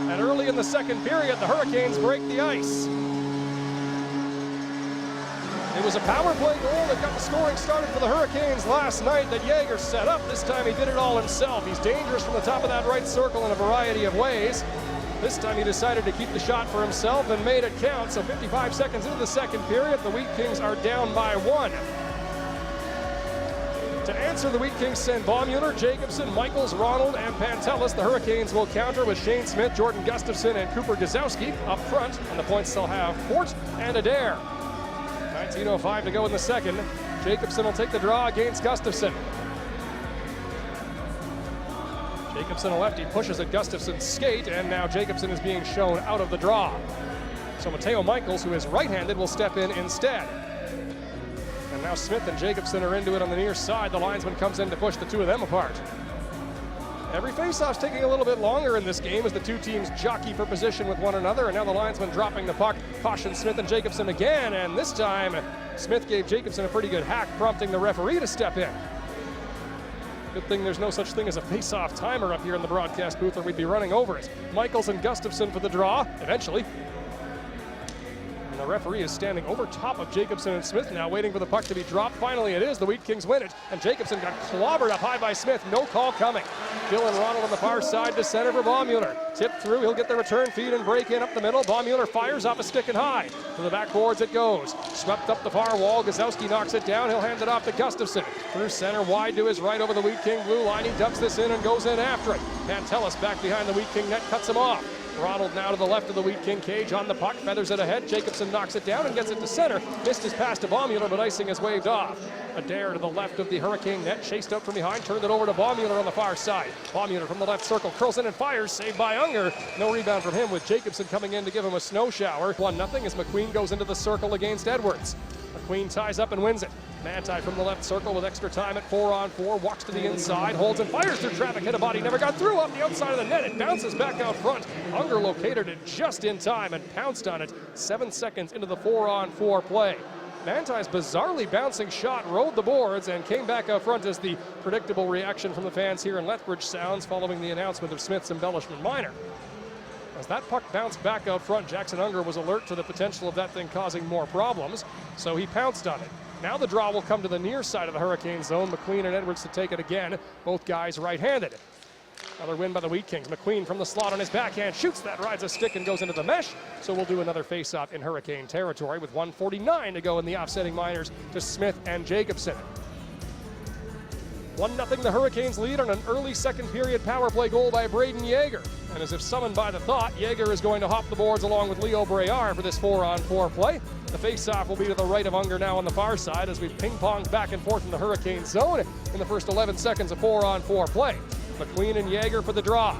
Speaker 1: And early in the second period, the Hurricanes break the ice. It was a power play goal that got the scoring started for the Hurricanes last night that Jaeger set up. This time he did it all himself. He's dangerous from the top of that right circle in a variety of ways. This time he decided to keep the shot for himself and made it count. So 55 seconds into the second period, the Wheat Kings are down by 1. To answer, the Wheat Kings send Baummuller, Jacobson, Michaels, Ronald, and Pantelis. The Hurricanes will counter with Shane Smith, Jordan Gustafsson, and Cooper Gazowski up front. And the points they'll have Port and Adair. 19:05 to go in the second. Jacobson will take the draw against Gustafsson. Jacobson, a lefty, pushes at Gustafsson's skate, and now Jacobson is being shown out of the draw. So Mateo Michaels, who is right-handed, will step in instead. And now Smith and Jacobson are into it on the near side. The linesman comes in to push the two of them apart. Every faceoff's taking a little bit longer in this game as the two teams jockey for position with one another, and now the linesman dropping the puck cautions Smith and Jacobson again, and this time Smith gave Jacobson a pretty good hack, prompting the referee to step in. Good thing there's no such thing as a face-off timer up here in the broadcast booth or we'd be running over it. Michaels and Gustafson for the draw, eventually. And the referee is standing over top of Jacobson and Smith now, waiting for the puck to be dropped. Finally it is. The Wheat Kings win it, and Jacobson got clobbered up high by Smith. No call coming. Dylan Ronald on the far side to center for Baummuller. Tipped through, he'll get the return feed and break in up the middle. Baummuller fires off a stick and high. To the backboards it goes. Swept up the far wall. Gazowski knocks it down. He'll hand it off to Gustafson. Through center, wide to his right over the Wheat King blue line. He dumps this in and goes in after it. Pantelis back behind the Wheat King net, cuts him off. Ronald now to the left of the Wheat King cage on the puck, feathers it ahead. Jacobson knocks it down and gets it to center. Missed his pass to Baummuller, but icing is waved off. Adair to the left of the Hurricane net, chased out from behind, turned it over to Baummuller on the far side. Baummuller from the left circle, curls in and fires, saved by Unger. No rebound from him, with Jacobson coming in to give him a snow shower. 1-0 as McQueen goes into the circle against Edwards. McQueen ties up and wins it. Manti from the left circle with extra time at 4-on-4, walks to the inside, holds and fires through traffic, hit a body, never got through off the outside of the net. It bounces back out front. Unger located it just in time and pounced on it 7 seconds into the 4-on-4 play. Manti's bizarrely bouncing shot rode the boards and came back out front as the predictable reaction from the fans here in Lethbridge sounds following the announcement of Smith's embellishment minor. As that puck bounced back out front, Jackson Unger was alert to the potential of that thing causing more problems, so he pounced on it. Now the draw will come to the near side of the Hurricane zone. McQueen and Edwards to take it again, both guys right-handed. Another win by the Wheat Kings. McQueen from the slot on his backhand, shoots that, rides a stick and goes into the mesh. So we'll do another face-off in Hurricane territory with 1:49 to go in the offsetting minors to Smith and Jacobson. 1-0 the Hurricanes lead on an early second period power play goal by Braden Yeager. And as if summoned by the thought, Yeager is going to hop the boards along with Leo Breyer for this 4-on-4 play. The face-off will be to the right of Unger now on the far side as we ping-pong back and forth in the Hurricane zone in the first 11 seconds of 4-on-4 play. McQueen and Yeager for the draw.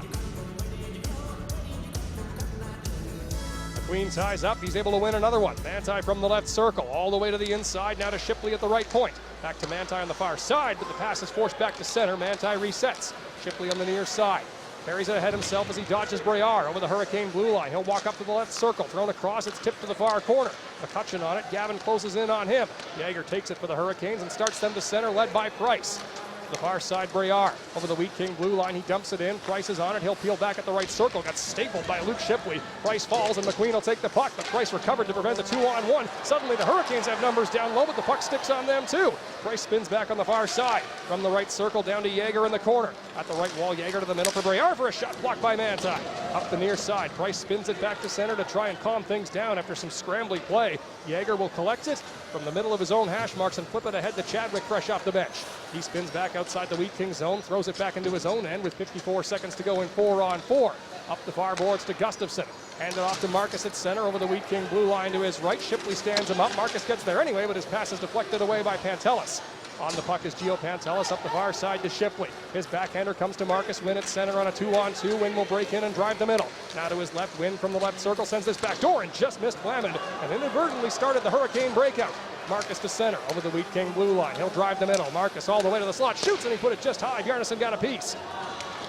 Speaker 1: McQueen ties up, he's able to win another one. Manti from the left circle, all the way to the inside, now to Shipley at the right point. Back to Manti on the far side, but the pass is forced back to center. Manti resets. Shipley on the near side. Carries it ahead himself as he dodges Breyer over the Hurricane blue line. He'll walk up to the left circle, thrown across, it's tipped to the far corner. McCutcheon on it, Gavin closes in on him. Yeager takes it for the Hurricanes and starts them to center, led by Price. To the far side, Breyer over the Wheat King blue line. He dumps it in. Price is on it. He'll peel back at the right circle. Got stapled by Luke Shipley. Price falls and McQueen will take the puck, but Price recovered to prevent the 2-on-1. Suddenly the Hurricanes have numbers down low, but the puck sticks on them too. Price spins back on the far side. From the right circle down to Yeager in the corner. At the right wall, Yeager to the middle for Breyer for a shot blocked by Manti. Up the near side, Price spins it back to center to try and calm things down after some scrambly play. Yeager will collect it from the middle of his own hash marks and flip it ahead to Chadwick fresh off the bench. He spins back outside the Wheat King zone, throws it back into his own end with 54 seconds to go in 4-on-4. Up the far boards to Gustafson. Handed off to Marcus at center over the Wheat King blue line to his right. Shipley stands him up. Marcus gets there anyway, but his pass is deflected away by Pantelis. On the puck is Gio Pantelis up the far side to Shipley. His backhander comes to Marcus Wynn at center on a 2-on-2. Wynn will break in and drive the middle. Now to his left, Wynn from the left circle sends this back door and just missed Flamand and inadvertently started the Hurricane breakout. Marcus to center over the Wheat King blue line. He'll drive the middle. Marcus all the way to the slot, shoots and he put it just high. Bjarnason got a piece.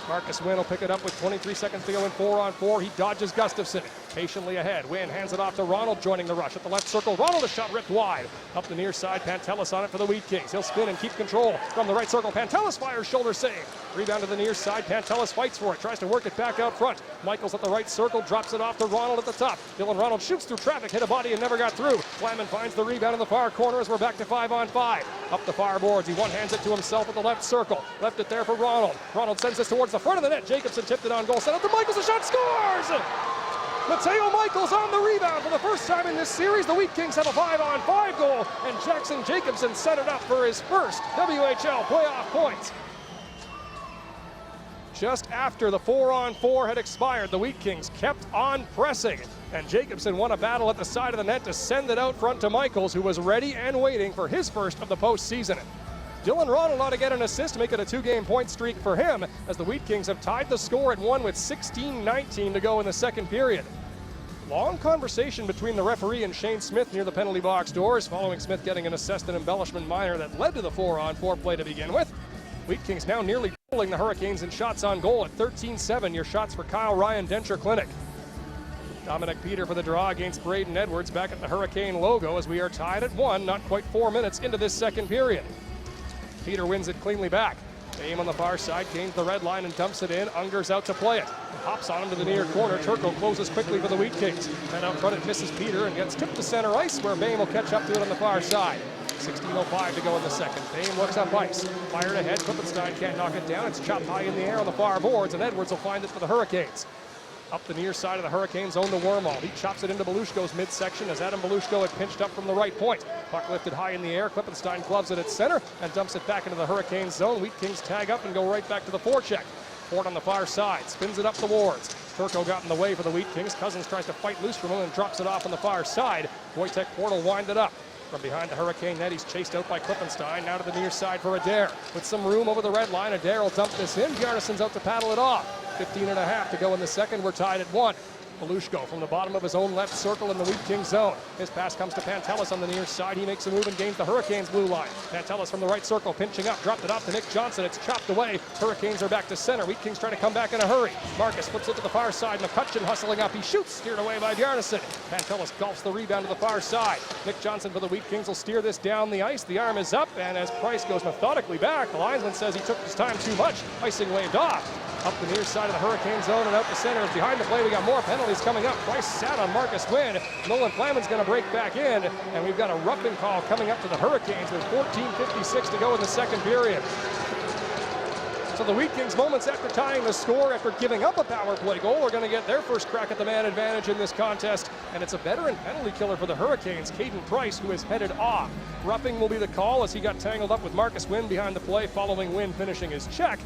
Speaker 1: Marcus Wynn will pick it up with 23 seconds to go in 4-on-4. He dodges Gustafson. Patiently ahead. Wynn hands it off to Ronald joining the rush. At the left circle, Ronald, a shot ripped wide. Up the near side, Pantelis on it for the Wheat Kings. He'll spin and keep control. From the right circle, Pantelis fires, shoulder save. Rebound to the near side, Pantelis fights for it. Tries to work it back out front. Michaels at the right circle, drops it off to Ronald at the top. Dylan Ronald shoots through traffic, hit a body and never got through. Flamand finds the rebound in the far corner as we're back to 5-on-5. Up the far boards, he one-hands it to himself at the left circle. Left it there for Ronald. Ronald sends this towards the front of the net. Jacobson tipped it on goal. Sent out to Michaels, a shot, scores! Mateo Michaels on the rebound for the first time in this series. The Wheat Kings have a 5-on-5 goal, and Jackson Jacobson set it up for his first WHL playoff points. Just after the 4-on-4 had expired, the Wheat Kings kept on pressing, and Jacobson won a battle at the side of the net to send it out front to Michaels, who was ready and waiting for his first of the postseason. Dylan Ronald ought to get an assist to make it a 2-game point streak for him, as the Wheat Kings have tied the score at 1 with 16:19 to go in the second period. Long conversation between the referee and Shane Smith near the penalty box doors, following Smith getting an assessed and embellishment minor that led to the 4-on-4 play to begin with. Wheat Kings now nearly pulling the Hurricanes in shots on goal at 13-7. Your shots for Kyle Ryan, Denture Clinic. Dominic Peter for the draw against Braden Edwards back at the Hurricane logo as we are tied at 1, not quite 4 minutes into this second period. Peter wins it cleanly back. Aim on the far side, gains the red line and dumps it in. Unger's out to play it. Hops on him to the near corner. Turco closes quickly for the Wheat Kings. Then out front it misses Peter and gets tipped to center ice where Boehm will catch up to it on the far side. 16:05 to go in the second. Boehm looks up ice. Fired ahead. Klippenstein can't knock it down. It's chopped high in the air on the far boards, and Edwards will find it for the Hurricanes. Up the near side of the Hurricanes zone to Wormald. He chops it into Belushko's midsection as Adam Belushko had pinched up from the right point. Puck lifted high in the air. Klippenstein gloves it at center and dumps it back into the Hurricanes zone. Wheat Kings tag up and go right back to the forecheck. Ford on the far side, spins it up the boards. Turco got in the way for the Wheat Kings. Cousins tries to fight loose from him and drops it off on the far side. Wojtek Ford will wind it up. From behind the Hurricane net, he's chased out by Klippenstein. Now to the near side for Adair. With some room over the red line, Adair will dump this in. Bjarnason's out to paddle it off. 15.5 to go in the second. We're tied at 1. Belushko from the bottom of his own left circle in the Wheat Kings zone. His pass comes to Pantelis on the near side. He makes a move and gains the Hurricanes blue line. Pantelis from the right circle, pinching up, dropped it off to Nick Johnson. It's chopped away. Hurricanes are back to center. Wheat Kings trying to come back in a hurry. Marcus flips it to the far side. McCutcheon hustling up. He shoots, steered away by Bjarnason. Pantelis golfs the rebound to the far side. Nick Johnson for the Wheat Kings will steer this down the ice. The arm is up, and as Price goes methodically back, the linesman says he took his time too much. Icing waved off. Up the near side of the Hurricane zone and out the center. Behind the play, we got more penalties coming up. Price sat on Marcus Wynn. Nolan Flaman's going to break back in, and we've got a roughing call coming up to the Hurricanes with 14:56 to go in the second period. So the Wheat Kings, moments after tying the score, after giving up a power play goal, are going to get their first crack at the man advantage in this contest, and it's a veteran penalty killer for the Hurricanes, Caden Price, who is headed off. Roughing will be the call as he got tangled up with Marcus Wynn behind the play following Wynn finishing his check.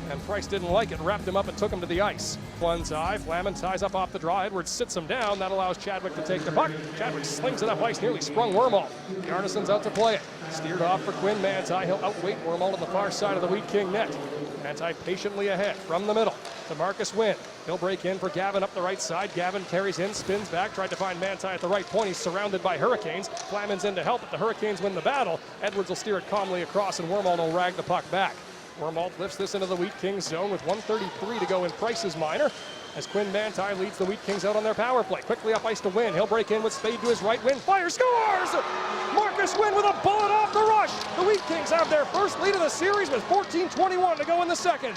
Speaker 1: And Price didn't like it, wrapped him up and took him to the ice. One tie, Flaman ties up off the draw. Edwards sits him down. That allows Chadwick to take the puck. Chadwick slings it up ice, nearly sprung Wormald. Bjarnason's out to play it. Steered off for Quinn Manti. He'll outweight Wormald on the far side of the Wheat King net. Manti patiently ahead from the middle to Marcus Wynn. He'll break in for Gavin up the right side. Gavin carries in, spins back, tried to find Manti at the right point. He's surrounded by Hurricanes. Flaman's in to help, but the Hurricanes win the battle. Edwards will steer it calmly across, and Wormald will rag the puck back. Wormald lifts this into the Wheat Kings zone with 1:33 to go in Price's minor as Quinn Manti leads the Wheat Kings out on their power play. Quickly up ice to Wynn. He'll break in with Spade to his right. Wynn fires, scores! Marcus Wynn with a bullet off the rush. The Wheat Kings have their first lead of the series with 14:21 to go in the second.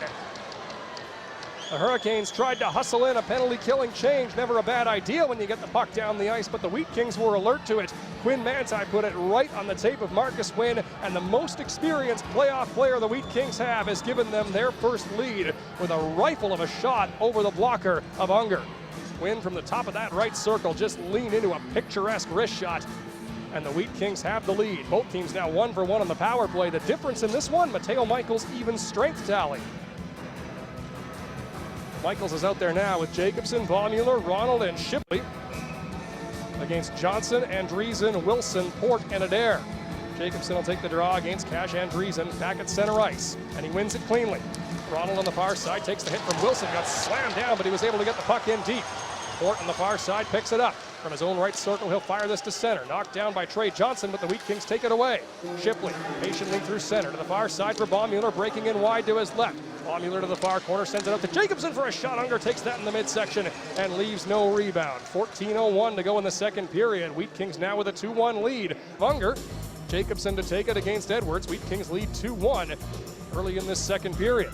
Speaker 1: The Hurricanes tried to hustle in a penalty-killing change. Never a bad idea when you get the puck down the ice, but the Wheat Kings were alert to it. Quinn Manti put it right on the tape of Marcus Wynn, and the most experienced playoff player the Wheat Kings have has given them their first lead with a rifle of a shot over the blocker of Unger. Wynn from the top of that right circle just leaned into a picturesque wrist shot, and the Wheat Kings have the lead. Both teams now 1 for 1 on the power play. The difference in this one, Mateo Michaels' even strength tally. Michaels is out there now with Jacobson, Baumuller, Ronald, and Shipley against Johnson, Andreessen, Wilson, Port, and Adair. Jacobson will take the draw against Cash Andreessen back at center ice, and he wins it cleanly. Ronald on the far side takes the hit from Wilson, got slammed down, but he was able to get the puck in deep. Port on the far side picks it up. From his own right circle, he'll fire this to center. Knocked down by Trey Johnson, but the Wheat Kings take it away. Shipley patiently through center to the far side for Baumuller, breaking in wide to his left. Baumuller to the far corner, sends it out to Jacobson for a shot. Unger takes that in the midsection and leaves no rebound. 14:01 to go in the second period. Wheat Kings now with a 2-1 lead. Unger, Jacobson to take it against Edwards. Wheat Kings lead 2-1 early in this second period.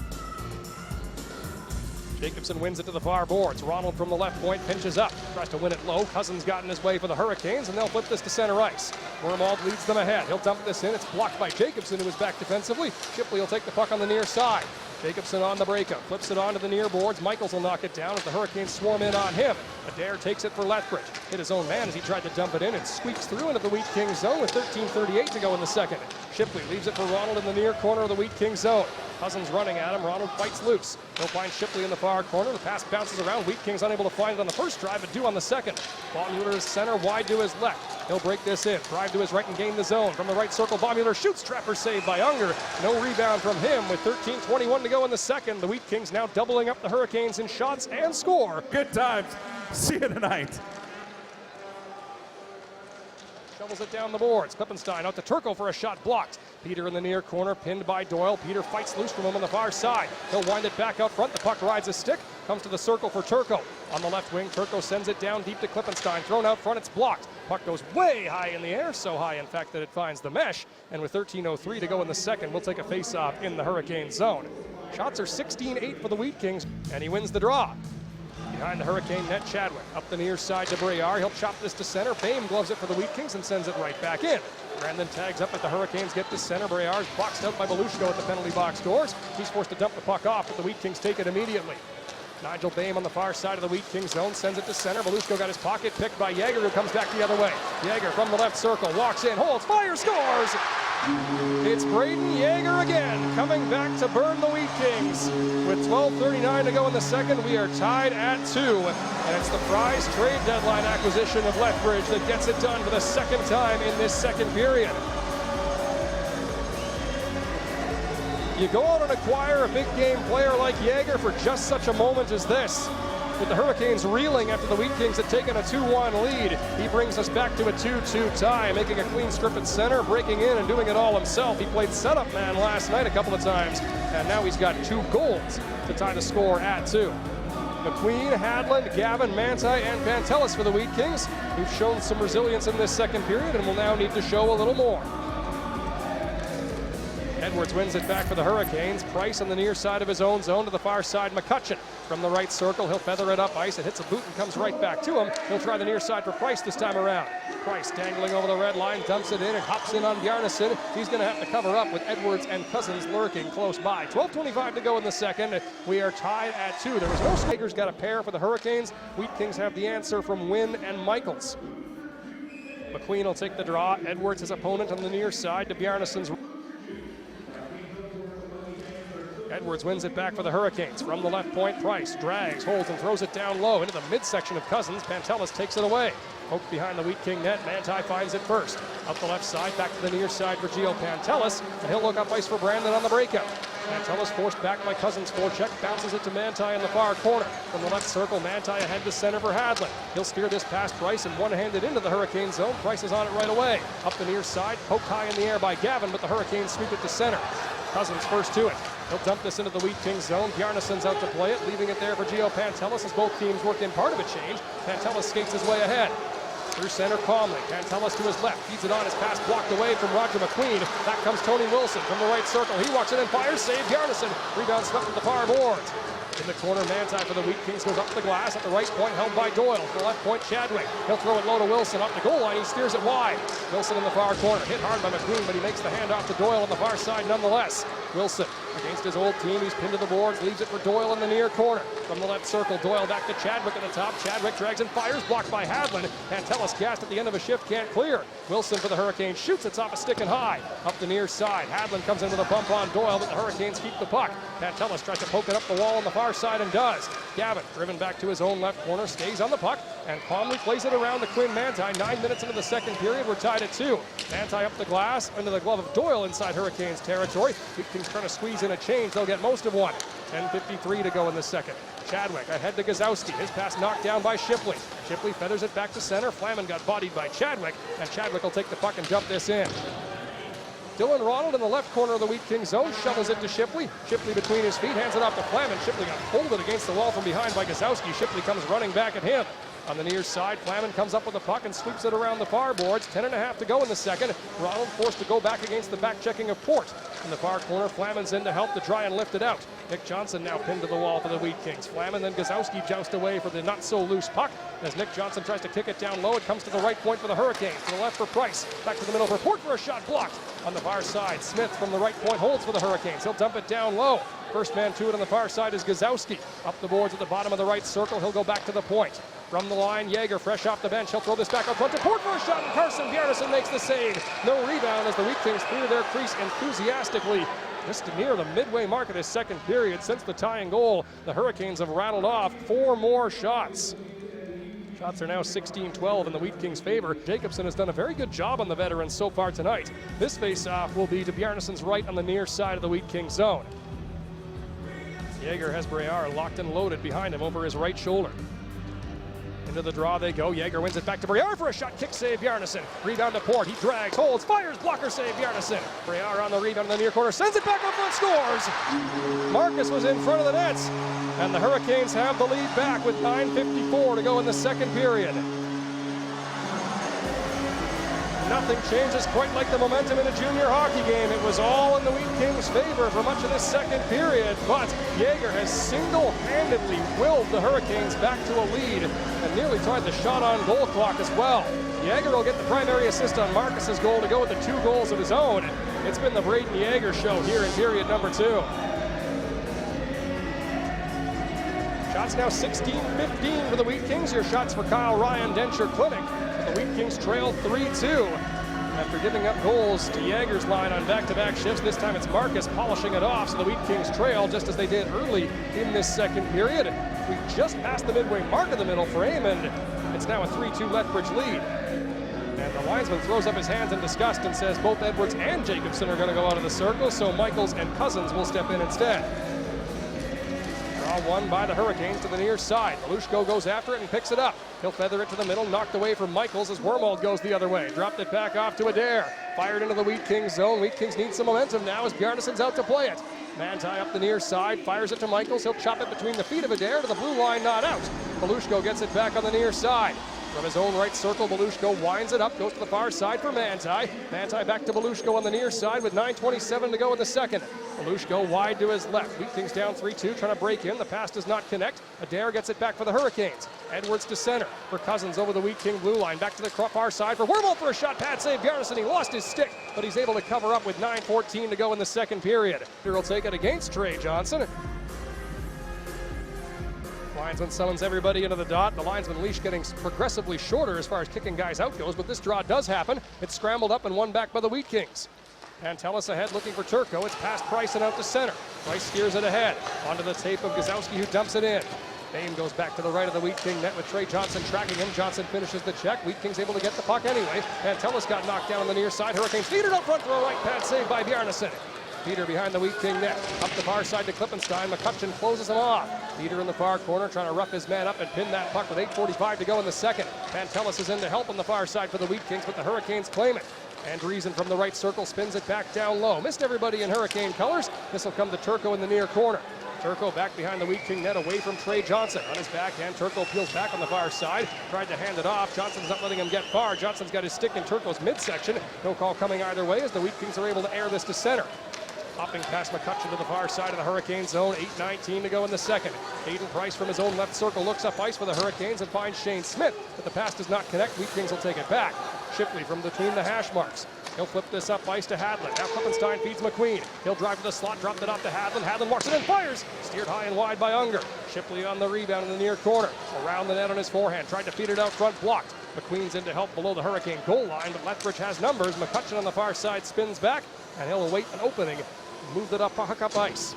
Speaker 1: Jacobson wins it to the far boards. Ronald from the left point pinches up, tries to win it low. Cousins got in his way for the Hurricanes, and they'll flip this to center ice. Wormald leads them ahead. He'll dump this in. It's blocked by Jacobson, who is back defensively. Shipley will take the puck on the near side. Jacobson on the breakup, flips it onto the near boards. Michaels will knock it down as the Hurricanes swarm in on him. Adair takes it for Lethbridge. Hit his own man as he tried to dump it in and squeaks through into the Wheat Kings zone with 13:38 to go in the second. Shipley leaves it for Ronald in the near corner of the Wheat Kings zone. Cousins running at him. Ronald fights loose. He'll find Shipley in the far corner. The pass bounces around. Wheat Kings unable to find it on the first drive, but do on the second. Baumuller is center, wide to his left. He'll break this in. Drive to his right and gain the zone. From the right circle, Baumuller shoots. Trapper saved by Unger. No rebound from him with 13:21 to go in the second. The Wheat Kings now doubling up the Hurricanes in shots and score.
Speaker 2: Good times. See you tonight.
Speaker 1: Shovels it down the boards. Klippenstein out to Turco for a shot blocked. Peter in the near corner, pinned by Doyle. Peter fights loose from him on the far side. He'll wind it back out front. The puck rides a stick. Comes to the circle for Turco. On the left wing, Turco sends it down deep to Klippenstein. Thrown out front, it's blocked. Puck goes way high in the air, so high in fact that it finds the mesh. And with 13:03 to go in the second, we'll take a face-off in the Hurricane zone. Shots are 16-8 for the Wheat Kings, and he wins the draw. Behind the Hurricane net, Chadwick. Up the near side to Briere. He'll chop this to center. Bame gloves it for the Wheat Kings and sends it right back in. Branden tags up at the Hurricanes, get to center. Briere's boxed out by Belushko at the penalty box doors. He's forced to dump the puck off, but the Wheat Kings take it immediately. Nigel Bame on the far side of the Wheat Kings zone, sends it to center. Belushko got his pocket picked by Yager, who comes back the other way. Yager from the left circle, walks in, holds, fires, scores! It's Braden Yager again, coming back to burn the Wheat Kings. With 12:39 to go in the second, we are tied at 2. And it's the prize trade deadline acquisition of Lethbridge that gets it done for the second time in this second period. You go out and acquire a big game player like Yager for just such a moment as this. With the Hurricanes reeling after the Wheat Kings had taken a 2-1 lead, he brings us back to a 2-2 tie, making a clean strip at center, breaking in and doing it all himself. He played setup man last night a couple of times, and now he's got 2 goals to tie the score at 2. McQueen, Hadland, Gavin, Manti, and Pantelis for the Wheat Kings, who've shown some resilience in this second period and will now need to show a little more. Edwards wins it back for the Hurricanes. Price on the near side of his own zone to the far side. McCutcheon from the right circle. He'll feather it up ice. It hits a boot and comes right back to him. He'll try the near side for Price this time around. Price dangling over the red line, dumps it in and hops in on Bjarnason. He's going to have to cover up with Edwards and Cousins lurking close by. 12:25 to go in the second. We are tied at 2. There was no Skagers got a pair for the Hurricanes. Wheat Kings have the answer from Wynn and Michaels. McQueen will take the draw. Edwards, his opponent, on the near side to Bjarnason's. Edwards wins it back for the Hurricanes. From the left point, Price drags, holds, and throws it down low into the midsection of Cousins. Pantelis takes it away. Poked behind the Wheat King net. Manti finds it first. Up the left side, back to the near side for Gio Pantelis, and he'll look up ice for Branden on the breakout. Pantelis forced back by Cousins' forecheck, bounces it to Manti in the far corner. From the left circle, Manti ahead to center for Hadland. He'll steer this past Price and one-handed into the Hurricane zone. Price is on it right away. Up the near side, poked high in the air by Gavin, but the Hurricanes sweep it to center. Cousins first to it. He'll dump this into the Wheat Kings zone. Bjarnason's out to play it, leaving it there for Gio Pantelis as both teams work in part of a change. Pantelis skates his way ahead. Through center calmly. Pantelis to his left. Feeds it on. His pass blocked away from Roger McQueen. Back comes Tony Wilson from the right circle. He walks it in, fires, save Bjarnason. Rebound swept to the far boards. In the corner, Manti for the Wheat Kings goes up the glass. At the right point, held by Doyle. To the left point, Chadwick. He'll throw it low to Wilson. Up the goal line, he steers it wide. Wilson in the far corner. Hit hard by McQueen, but he makes the handoff to Doyle on the far side nonetheless. Wilson against his old team. He's pinned to the boards. Leaves it for Doyle in the near corner. From the left circle, Doyle back to Chadwick at the top. Chadwick drags and fires. Blocked by Hadland. Pantelis gassed at the end of a shift. Can't clear. Wilson for the Hurricanes. Shoots. It's off a stick and high. Up the near side. Hadland comes in with a bump on Doyle, but the Hurricanes keep the puck. Pantelis tries to poke it up the wall on the far side and does. Gavin, driven back to his own left corner, stays on the puck and calmly plays it around to Quinn Manti. 9 minutes into the second period, we're tied at 2. Manti up the glass, into the glove of Doyle inside Hurricanes territory. Wheat Kings trying to squeeze in a change. They'll get most of one. 10:53 to go in the second. Chadwick ahead to Gazowski. His pass knocked down by Shipley. Shipley feathers it back to center. Flaman got bodied by Chadwick, and Chadwick will take the puck and dump this in. Dylan Ronald in the left corner of the Wheat Kings zone shovels it to Shipley. Shipley between his feet, hands it off to Flaman. Shipley got folded against the wall from behind by Gazowski. Shipley comes running back at him. On the near side, Flaman comes up with the puck and sweeps it around the far boards. 10.5 to go in the second. Ronald forced to go back against the back checking of Port. In the far corner, Flaman's in to help to try and lift it out. Nick Johnson now pinned to the wall for the Wheat Kings. Flaman, then Gazowski joust away for the not-so-loose puck. As Nick Johnson tries to kick it down low, it comes to the right point for the Hurricanes. To the left for Price. Back to the middle for Port for a shot blocked. On the far side, Smith from the right point holds for the Hurricanes. He'll dump it down low. First man to it on the far side is Gazowski. Up the boards at the bottom of the right circle. He'll go back to the point. From the line, Yager fresh off the bench. He'll throw this back up front to Port for a shot, and Carson Bjarnason makes the save. No rebound as the Wheat Kings clear their crease enthusiastically. Just near the midway mark of this second period, since the tying goal, the Hurricanes have rattled off 4 more shots. Shots are now 16-12 in the Wheat Kings' favor. Jacobson has done a very good job on the veterans so far tonight. This face-off will be to Bjarnason's right on the near side of the Wheat Kings zone. Yager has Briere locked and loaded behind him over his right shoulder. In Into the draw they go. Jaeger wins it back to Briere for a shot. Kick save, Bjarnason. Rebound to Port. He drags, holds, fires, blocker save, Bjarnason. Briere on the rebound in the near corner. Sends it back up front, scores. Marcus was in front of the nets. And the Hurricanes have the lead back with 9:54 to go in the second period. Nothing changes quite like the momentum in a junior hockey game. It was all in the Wheat Kings' favor for much of this second period, but Jaeger has single-handedly willed the Hurricanes back to a lead and nearly tied the shot-on-goal clock as well. Jaeger will get the primary assist on Marcus's goal to go with the 2 goals of his own. It's been the Braden Jaeger show here in period number 2. Shots now 16-15 for the Wheat Kings. Your shots for Kyle Ryan, Denture Clinic. The Wheat Kings trail 3-2 after giving up goals to Jaeger's line on back-to-back shifts. This time it's Marcus polishing it off, so the Wheat Kings trail just as they did early in this second period. We just passed the midway mark of the middle frame, and it's now a 3-2 Lethbridge lead. And the linesman throws up his hands in disgust and says both Edwards and Jacobson are going to go out of the circle, so Michaels and Cousins will step in instead. Won by the Hurricanes to the near side. Belushko goes after it and picks it up. He'll feather it to the middle, knocked away from Michaels as Wormold goes the other way. Dropped it back off to Adair. Fired into the Wheat Kings zone. Wheat Kings need some momentum now as Bjarnason's out to play it. Manti up the near side, fires it to Michaels. He'll chop it between the feet of Adair to the blue line, not out. Belushko gets it back on the near side. From his own right circle, Belushko winds it up, goes to the far side for Manti. Manti back to Belushko on the near side with 9:27 to go in the second. Belushko wide to his left. Wheat Kings down 3-2, trying to break in. The pass does not connect. Adair gets it back for the Hurricanes. Edwards to center for Cousins over the Wheat King blue line. Back to the far side for Wormold for a shot. Pad save, Bjarnason. He lost his stick, but he's able to cover up with 9:14 to go in the second period. Here will take it against Trey Johnson. Linesman summons everybody into the dot. The linesman leash getting progressively shorter as far as kicking guys out goes, but this draw does happen. It's scrambled up and won back by the Wheat Kings. Pantelis ahead looking for Turco. It's past Price and out to center. Price steers it ahead. Onto the tape of Gazowski, who dumps it in. Bame goes back to the right of the Wheat King net with Trey Johnson tracking him. Johnson finishes the check. Wheat King's able to get the puck anyway. Pantelis got knocked down on the near side. Hurricanes feed it up front for a right pad save by Bjarnason. Peter behind the Wheat King net. Up the far side to Klippenstein. McCutcheon closes him off. Peter in the far corner trying to rough his man up and pin that puck with 8:45 to go in the second. Pantelis is in to help on the far side for the Wheat Kings, but the Hurricanes claim it. Andreessen from the right circle spins it back down low. Missed everybody in Hurricane colors. This will come to Turco in the near corner. Turco back behind the Wheat King net away from Trey Johnson. On his backhand, Turco peels back on the far side. Tried to hand it off. Johnson's not letting him get far. Johnson's got his stick in Turco's midsection. No call coming either way as the Wheat Kings are able to air this to center. Hopping past McCutcheon to the far side of the Hurricane zone. 8:19 to go in the second. Hayden Price from his own left circle looks up ice for the Hurricanes and finds Shane Smith, but the pass does not connect. Wheat Kings will take it back. Shipley from between the hash marks. He'll flip this up ice to Hadlin. Now Klippenstein feeds McQueen. He'll drive to the slot, dropped it off to Hadlin. Hadlin walks it and fires. Steered high and wide by Unger. Shipley on the rebound in the near corner. Around the net on his forehand. Tried to feed it out front, blocked. McQueen's in to help below the Hurricane goal line, but Lethbridge has numbers. McCutcheon on the far side spins back, and he'll await an opening. Moved it up, puck up ice.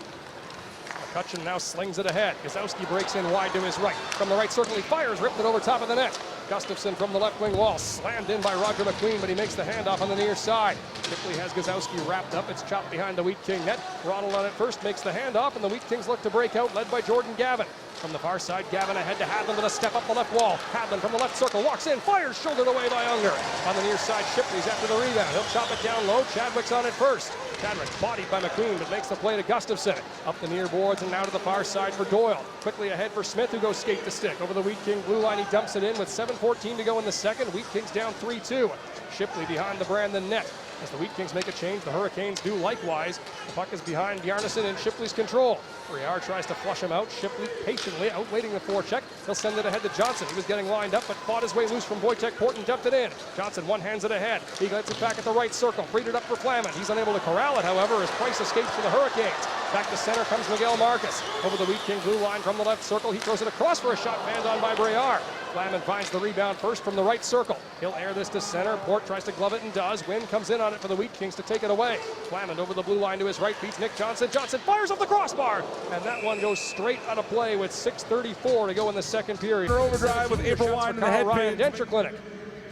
Speaker 1: McCutcheon now slings it ahead. Gazowski breaks in wide to his right. From the right circle, he fires, ripped it over top of the net. Gustafson from the left wing wall, slammed in by Roger McQueen, but he makes the handoff on the near side. Shipley has Gazowski wrapped up. It's chopped behind the Wheat King net. Ronald on it first, makes the handoff, and the Wheat Kings look to break out, led by Jordan Gavin. From the far side, Gavin ahead to Hadlin with a step up the left wall. Hadlin from the left circle, walks in, fires, shouldered away by Unger. On the near side, Shipley's after the rebound. He'll chop it down low. Chadwick's on it first. Chadwick bodied by McQueen, but makes the play to Gustafson. Up the near boards and now to the far side for Doyle. Quickly ahead for Smith, who goes skate to stick. Over the Wheat King blue line, he dumps it in with 7:14 to go in the second. Wheat Kings down 3-2. Shipley behind the Branden net. As the Wheat Kings make a change, the Hurricanes do likewise. The puck is behind Bjarnason in Shipley's control. Briere tries to flush him out. Shipley patiently outwaiting the forecheck. He'll send it ahead to Johnson. He was getting lined up, but fought his way loose from Wojtek Port and dumped it in. Johnson one-hands it ahead. He gets it back at the right circle. Freed it up for Flaman. He's unable to corral it, however, as Price escapes for the Hurricanes. Back to center comes Miguel Marcus. Over the Wheat King blue line from the left circle. He throws it across for a shot fanned on by Briere. Flaman finds the rebound first from the right circle. He'll air this to center. Port tries to glove it and does. Wynn comes in on it for the Wheat Kings to take it away. Flaman over the blue line to his right, beats Nick Johnson. Johnson fires off the crossbar, and that one goes straight out of play with 6:34 to go in the second period.
Speaker 2: Overdrive with April Wine in the head
Speaker 1: Ryan,
Speaker 2: pin.
Speaker 1: Denture Clinic.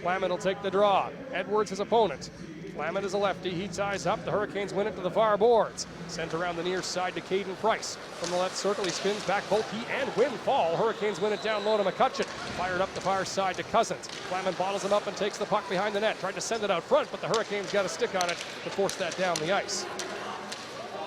Speaker 1: Flaman will take the draw. Edwards his opponent. Flaman is a lefty. He ties up. The Hurricanes win it to the far boards. Sent around the near side to Caden Price. From the left circle, he spins back. Both he and Wynn fall. Hurricanes win it down low to McCutcheon. Fired up the far side to Cousins. Flaman bottles him up and takes the puck behind the net. Tried to send it out front, but the Hurricanes got a stick on it to force that down the ice.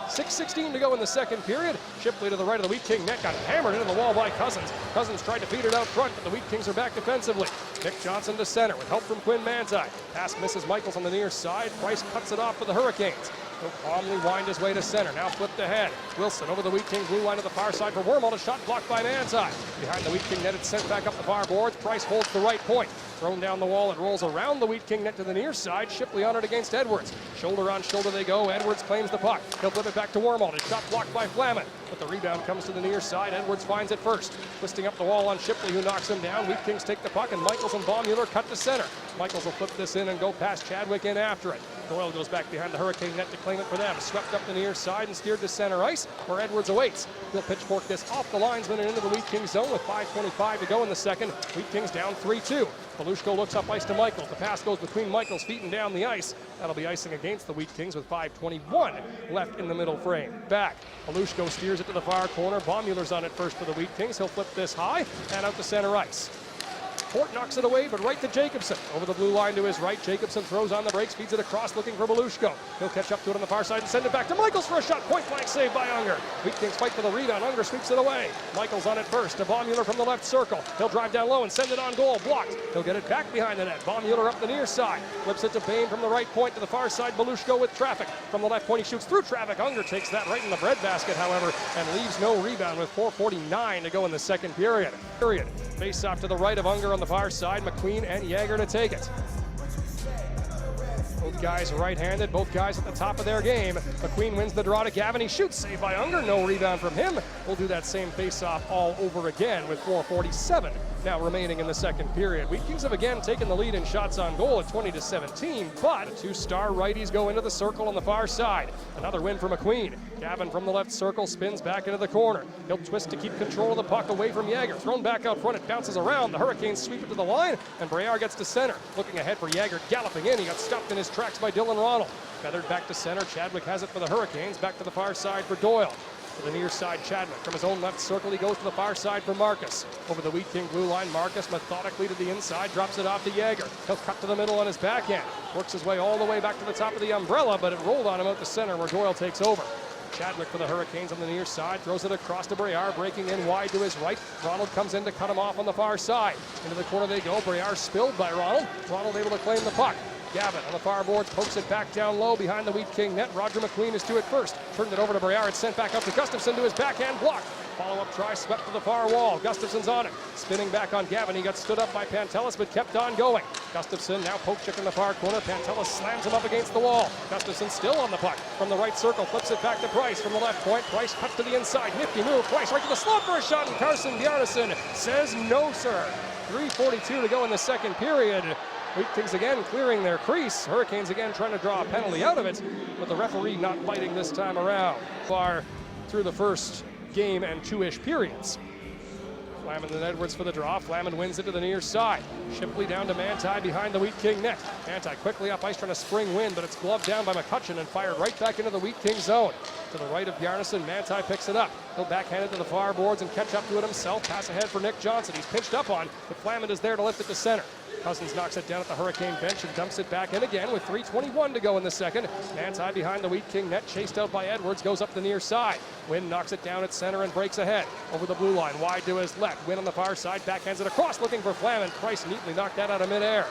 Speaker 1: 6:16 to go in the second period. Shipley to the right of the Wheat King net, got hammered into the wall by Cousins. Cousins tried to feed it out front, but the Wheat Kings are back defensively. Nick Johnson to center with help from Quinn Manzi. Pass misses Michaels on the near side. Price cuts it off for the Hurricanes. He'll calmly wind his way to center. Now flipped ahead. Wilson over the Wheat King blue line to the far side for Wormald. A shot blocked by Manzi. Behind the Wheat King net, it's sent back up the far boards. Price holds the right point. Thrown down the wall, it rolls around the Wheat King net to the near side. Shipley on it against Edwards. Shoulder on shoulder they go. Edwards claims the puck. He'll flip it back to Wormald. It's shot blocked by Flaman, but the rebound comes to the near side. Edwards finds it first. Twisting up the wall on Shipley, who knocks him down. Wheat Kings take the puck, and Michaels and Baummuller cut to center. Michaels will flip this in and go past Chadwick in after it. Doyle goes back behind the Hurricane net to claim it for them. Swept up the near side and steered to center ice, where Edwards awaits. He'll pitchfork this off the linesman and into the Wheat Kings zone with 5:25 to go in the second. Wheat Kings down 3-2. Belushko looks up ice to Michaels. The pass goes between Michaels' feet and down the ice. That'll be icing against the Wheat Kings with 5:21 left in the middle frame. Back. Belushko steers it to the far corner. Baumuller's on it first for the Wheat Kings. He'll flip this high and out to center ice. Fort knocks it away, but right to Jacobson. Over the blue line to his right. Jacobson throws on the brakes, feeds it across, looking for Belushko. He'll catch up to it on the far side and send it back to Michaels for a shot. Point blank save by Unger. Wheat Kings fight for the rebound. Unger sweeps it away. Michaels on it first to Baummuller from the left circle. He'll drive down low and send it on goal. Blocked. He'll get it back behind the net. Baummuller up the near side. Flips it to Bain from the right point to the far side. Belushko with traffic. From the left point, he shoots through traffic. Unger takes that right in the breadbasket, however, and leaves no rebound with 4:49 to go in the second period. Face off to the right of Unger on the far side. McQueen and Yager to take it. Both guys right-handed, both guys at the top of their game. McQueen wins the draw to Gavin. He shoots, saved by Unger. No rebound from him. We'll do that same face-off all over again with 4:47 now remaining in the second period. Wheat Kings have again taken the lead in shots on goal at 20-17, but two-star righties go into the circle on the far side. Another win for McQueen. Gavin from the left circle spins back into the corner. He'll twist to keep control of the puck away from Yager. Thrown back out front, it bounces around. The Hurricanes sweep it to the line, and Breyer gets to center. Looking ahead for Yager, galloping in. He got stopped in his tracks by Dylan Ronald. Feathered back to center. Chadwick has it for the Hurricanes. Back to the far side for Doyle. To the near side, Chadwick. From his own left circle, he goes to the far side for Marcus. Over the Wheat King blue line, Marcus methodically to the inside, drops it off to Yager. He'll cut to the middle on his backhand. Works his way all the way back to the top of the umbrella, but it rolled on him out the center where Doyle takes over. Chadwick for the Hurricanes on the near side, throws it across to Breyer, breaking in wide to his right. Ronald comes in to cut him off on the far side. Into the corner they go. Breyer spilled by Ronald. Ronald able to claim the puck. Gavin on the far boards, pokes it back down low behind the Wheat King net. Roger McQueen is to it first. Turned it over to Breyer. It's sent back up to Gustafson to his backhand block. Follow-up try, swept to the far wall. Gustafson's on it. Spinning back on Gavin. He got stood up by Pantelis, but kept on going. Gustafson now poke check in the far corner. Pantelis slams him up against the wall. Gustafson still on the puck. From the right circle, flips it back to Price. From the left point, Price cuts to the inside. Nifty move. Price right to the slot for a shot, and Carson Bjarnason says no, sir. 3:42 to go in the second period. Wheat Kings again clearing their crease. Hurricanes again trying to draw a penalty out of it, but the referee not biting this time around. Far through the first game and two-ish periods. Flaman and Edwards for the draw. Flaman wins it to the near side. Shipley down to Manti behind the Wheat King net. Manti quickly up ice trying to spring win, but it's gloved down by McCutcheon and fired right back into the Wheat King zone. To the right of Bjarnason, Manti picks it up. He'll backhand it to the far boards and catch up to it himself. Pass ahead for Nick Johnson. He's pinched up on, but Flaman is there to lift it to center. Cousins knocks it down at the Hurricane bench and dumps it back in again with 3:21 to go in the second. Manti behind the Wheat King net, chased out by Edwards, goes up the near side. Wynn knocks it down at center and breaks ahead. Over the blue line, wide to his left. Wynn on the far side, backhands it across, looking for Flaman. Price neatly knocked that out of midair.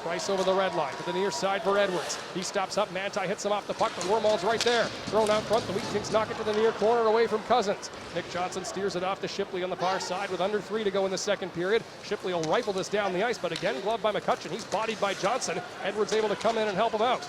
Speaker 1: Price over the red line to the near side for Edwards. He stops up. Manti hits him off the puck, but Wormald's right there. Thrown out front. The Wheat Kings knock it to the near corner away from Cousins. Nick Johnson steers it off to Shipley on the far side with under 3 to go in the second period. Shipley will rifle this down the ice, but again gloved by McCutcheon. He's bodied by Johnson. Edwards able to come in and help him out.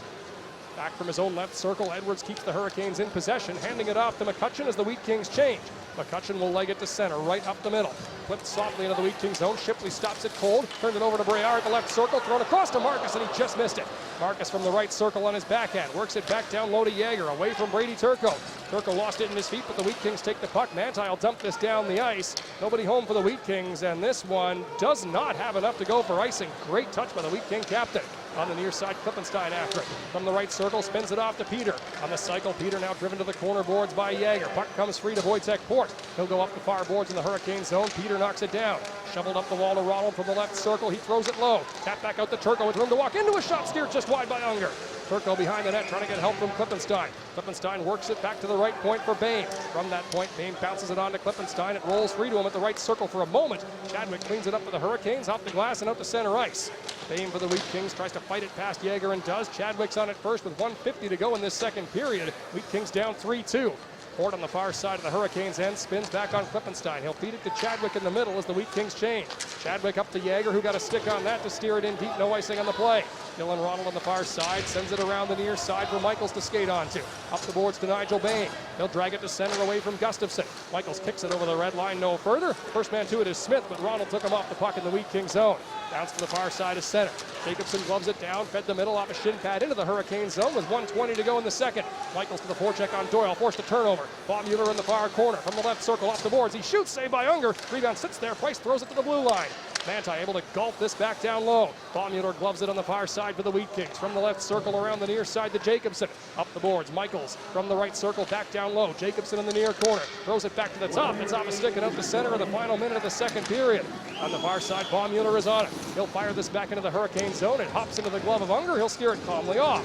Speaker 1: Back from his own left circle, Edwards keeps the Hurricanes in possession, handing it off to McCutcheon as the Wheat Kings change. McCutcheon will leg it to center, right up the middle. Flipped softly into the Wheat King zone. Shipley stops it cold, turned it over to Breyer at the left circle, thrown across to Marcus, and he just missed it. Marcus from the right circle on his backhand, works it back down low to Yager, away from Brady Turco. Turco lost it in his feet, but the Wheat Kings take the puck. Manti will dump this down the ice. Nobody home for the Wheat Kings, and this one does not have enough to go for icing. Great touch by the Wheat King captain. On the near side, Klippenstein after it. From the right circle, spins it off to Peter. On the cycle, Peter now driven to the corner boards by Jaeger. Puck comes free to Wojtek Port. He'll go up the far boards in the Hurricane zone. Peter knocks it down. Shoveled up the wall to Ronald from the left circle. He throws it low. Tap back out to Turco with room to walk into a shot, steered just wide by Unger. Turco behind the net trying to get help from Klippenstein. Klippenstein works it back to the right point for Bain. From that point, Bain bounces it on to Klippenstein. It rolls free to him at the right circle for a moment. Chadwick cleans it up for the Hurricanes, off the glass and out to center ice. Bain for the Wheat Kings tries to fight it past Jaeger and does. Chadwick's on it first with 1:50 to go in this second period. Wheat Kings down 3-2. Port on the far side of the Hurricanes end, spins back on Klippenstein. He'll feed it to Chadwick in the middle as the Wheat Kings change. Chadwick up to Jaeger, who got a stick on that to steer it in deep, no icing on the play. Dylan Ronald on the far side, sends it around the near side for Michaels to skate onto. Up the boards to Nigel Bain. He'll drag it to center away from Gustafsson. Michaels kicks it over the red line no further. First man to it is Smith, but Ronald took him off the puck in the Wheat Kings zone. Bounce to the far side of center. Jacobson gloves it down, fed the middle off a shin pad into the Hurricane zone with 1:20 to go in the second. Michaels to the forecheck on Doyle, forced a turnover. Baumüller in the far corner from the left circle off the boards. He shoots, saved by Unger. Rebound sits there. Price throws it to the blue line. Manti able to gulp this back down low. Baumüller gloves it on the far side for the Wheat Kings. From the left circle around the near side to Jacobson. Up the boards, Michaels from the right circle back down low. Jacobson in the near corner. Throws it back to the top. It's off a stick and out the center of the final minute of the second period. On the far side, Baumüller is on it. He'll fire this back into the Hurricane zone. It hops into the glove of Unger. He'll steer it calmly off.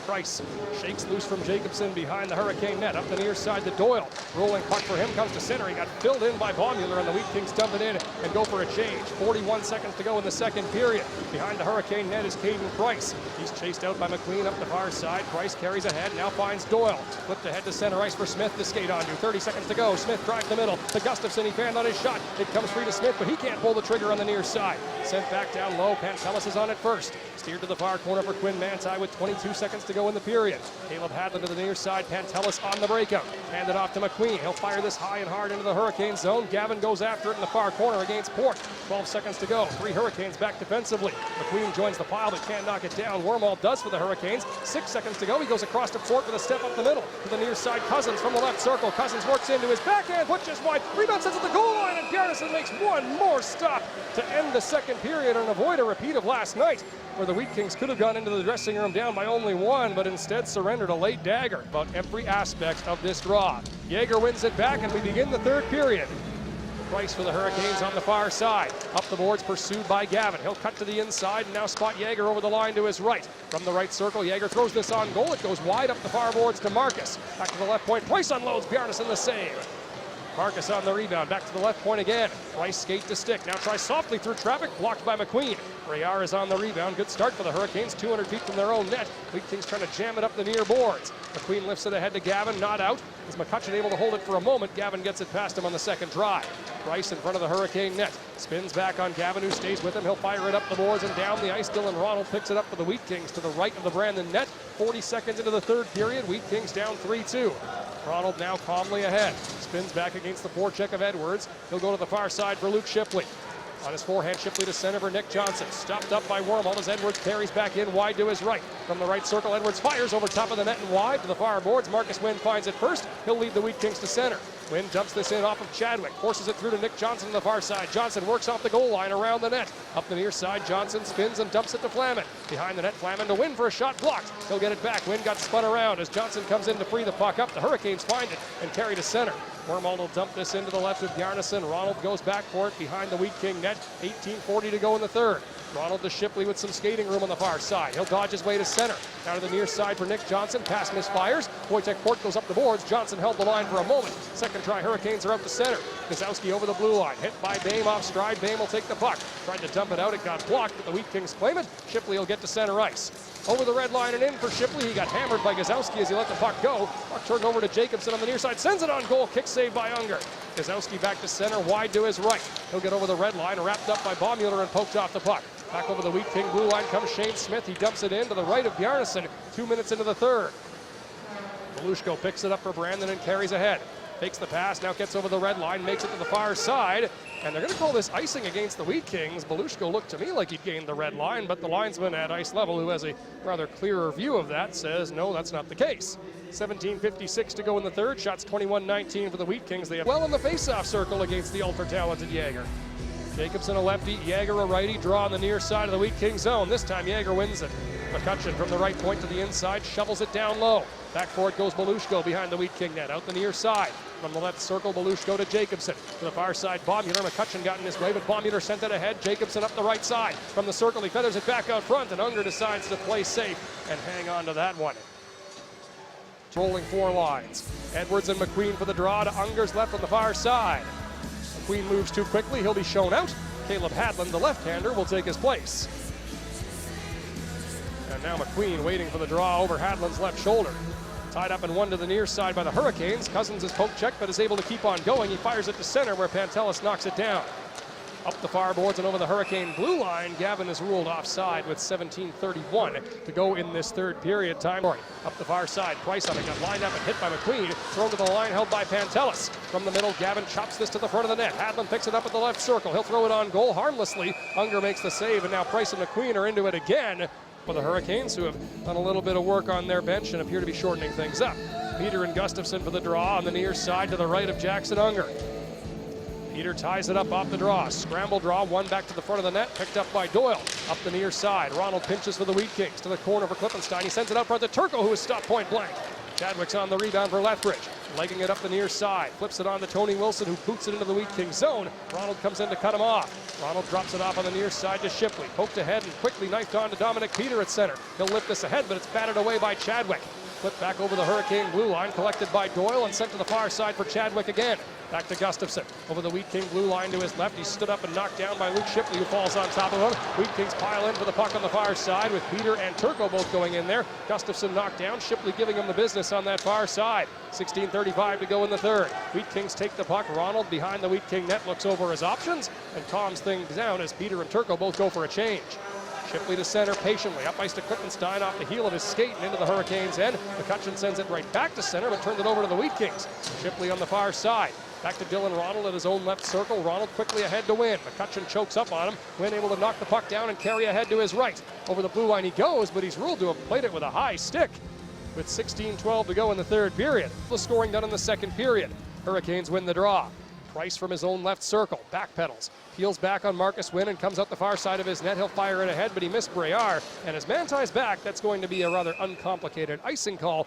Speaker 1: Price shakes loose from Jacobson behind the Hurricane net. Up the near side to Doyle. Rolling puck for him comes to center. He got filled in by Baumüller, and the Wheat Kings dump it in and go for a change. 41 seconds to go in the second period. Behind the Hurricane net is Caden Price. He's chased out by McQueen up the far side. Price carries ahead, now finds Doyle. Flipped ahead to center ice for Smith to skate onto. 30 seconds to go. Smith drives the middle to Gustafsson. He fanned on his shot. It comes free to Smith, but he can't pull the trigger on the near side. Sent back down low. Pantelis is on it first. Steered to the far corner for Quinn Manti with 22 seconds to go in the period. Caleb Hadley to the near side. Pantelis on the breakout. Hand it off to McQueen. He'll fire this high and hard into the Hurricane zone. Gavin goes after it in the far corner against Port. 12 seconds to go. 3 Hurricanes back defensively. McQueen joins the pile but can't knock it down. Wormald does for the Hurricanes. 6 seconds to go. He goes across to Port with a step up the middle. To the near side, Cousins from the left circle. Cousins works into his backhand. Put just wide. Rebound sits at the goal line, and Bjarnason makes one more stop to end the second period and avoid a repeat of last night, where the Wheat Kings could have gone into the dressing room down by only 1, but instead surrendered a late dagger about every aspect of this draw. Jaeger wins it back, and we begin the third period. Price for the Hurricanes on the far side. Up the boards, pursued by Gavin. He'll cut to the inside and now spot Jaeger over the line to his right. From the right circle, Jaeger throws this on goal. It goes wide up the far boards to Marcus. Back to the left point. Price unloads. Bjarnason the save. Marcus on the rebound, back to the left point again. Price skate to stick, now tries softly through traffic, blocked by McQueen. Rayar is on the rebound, good start for the Hurricanes, 200 feet from their own net. Wheat Kings trying to jam it up the near boards. McQueen lifts it ahead to Gavin, not out. Is McCutcheon able to hold it for a moment? Gavin gets it past him on the second drive. Price in front of the Hurricane net, spins back on Gavin, who stays with him. He'll fire it up the boards and down the ice. Dylan Ronald picks it up for the Wheat Kings to the right of the Branden net. 40 seconds into the third period, Wheat Kings down 3-2. Ronald now calmly ahead. Spins back against the forecheck of Edwards. He'll go to the far side for Luke Shipley. On his forehand, Shipley to center for Nick Johnson. Stopped up by Wormald as Edwards carries back in wide to his right. From the right circle, Edwards fires over top of the net and wide to the far boards. Marcus Wynn finds it first. He'll lead the Wheat Kings to center. Wynn dumps this in off of Chadwick. Forces it through to Nick Johnson on the far side. Johnson works off the goal line around the net. Up the near side, Johnson spins and dumps it to Flaman. Behind the net, Flaman to Wynn for a shot blocked. He'll get it back. Wynn got spun around as Johnson comes in to free the puck up. The Hurricanes find it and carry to center. Wormald will dump this into the left with Bjarnason. Ronald goes back for it behind the Wheat King net. 18:40 to go in the third. Ronald to Shipley with some skating room on the far side. He'll dodge his way to center. Down to the near side for Nick Johnson. Pass misfires. Wojtek Port goes up the boards. Johnson held the line for a moment. Second try, Hurricanes are up to center. Kozowski over the blue line. Hit by Bame off stride. Bame will take the puck. Tried to dump it out. It got blocked, but the Wheat Kings claim it. Shipley will get to center ice. Over the red line and in for Shipley. He got hammered by Kozowski as he let the puck go. Puck turned over to Jacobson on the near side. Sends it on goal. Kick saved by Unger. Kozowski back to center, wide to his right. He'll get over the red line, wrapped up by Baumüller and poked off the puck. Back over the Wheat King blue line comes Shane Smith. He dumps it in to the right of Bjarnason. 2 minutes into the third. Belushko picks it up for Branden and carries ahead. Takes the pass, now gets over the red line, makes it to the far side. And they're going to call this icing against the Wheat Kings. Belushko looked to me like he'd gained the red line, but the linesman at ice level, who has a rather clearer view of that, says no, that's not the case. 17:56 to go in the third. Shots 21-19 for the Wheat Kings. They have well in the face-off circle against the ultra-talented Jaeger. Jacobson a lefty, Jaeger a righty, draw on the near side of the Wheat King zone. This time Jaeger wins it. McCutcheon from the right point to the inside, shovels it down low. Back for it goes Belushko behind the Wheat King net, out the near side. From the left circle, Belushko to Jacobson. To the far side, Baumgartner. McCutcheon got in his way, but Baumgartner sent it ahead. Jacobson up the right side. From the circle, he feathers it back out front, and Unger decides to play safe and hang on to that one. Rolling four lines. Edwards and McQueen for the draw to Unger's left on the far side. McQueen moves too quickly, he'll be shown out. Caleb Hadland, the left-hander, will take his place. And now McQueen waiting for the draw over Hadland's left shoulder. Tied up and one to the near side by the Hurricanes. Cousins is poke checked but is able to keep on going. He fires it to center where Pantelis knocks it down. Up the far boards and over the Hurricane blue line, Gavin is ruled offside with 17:31 to go in this third period time. Up the far side, Price on it, got lined up and hit by McQueen. Thrown to the line, held by Pantelis. From the middle, Gavin chops this to the front of the net. Hadland picks it up at the left circle. He'll throw it on goal harmlessly. Unger makes the save, and now Price and McQueen are into it again for the Hurricanes, who have done a little bit of work on their bench and appear to be shortening things up. Peter and Gustafson for the draw on the near side to the right of Jackson Unger. Peter ties it up off the draw. Scramble draw, one back to the front of the net, picked up by Doyle. Up the near side, Ronald pinches for the Wheat Kings to the corner for Klippenstein. He sends it out front to Turco, who is stopped point blank. Chadwick's on the rebound for Lethbridge. Legging it up the near side, flips it on to Tony Wilson, who boots it into the Wheat King zone. Ronald comes in to cut him off. Ronald drops it off on the near side to Shipley. Poked ahead and quickly knifed on to Dominic Peter at center. He'll lift this ahead, but it's batted away by Chadwick. Flipped back over the Hurricane blue line, collected by Doyle and sent to the far side for Chadwick again. Back to Gustafson. Over the Wheat King blue line to his left. He stood up and knocked down by Luke Shipley, who falls on top of him. Wheat Kings pile in for the puck on the far side with Peter and Turco both going in there. Gustafson knocked down. Shipley giving him the business on that far side. 16:35 to go in the third. Wheat Kings take the puck. Ronald behind the Wheat King net looks over his options and calms things down as Peter and Turco both go for a change. Shipley to center patiently, up ice to Klippenstein off the heel of his skate and into the Hurricanes' end. McCutcheon sends it right back to center, but turned it over to the Wheat Kings. Shipley on the far side. Back to Dylan Ronald at his own left circle. Ronald quickly ahead to Wynn. McCutcheon chokes up on him. Wynn able to knock the puck down and carry ahead to his right. Over the blue line he goes, but he's ruled to have played it with a high stick. With 16:12 to go in the third period. The scoring done in the second period. Hurricanes win the draw. Price from his own left circle, backpedals, peels back on Marcus Wynn and comes out the far side of his net. He'll fire it ahead, but he missed Breyer, and as Manti's back, that's going to be a rather uncomplicated icing call.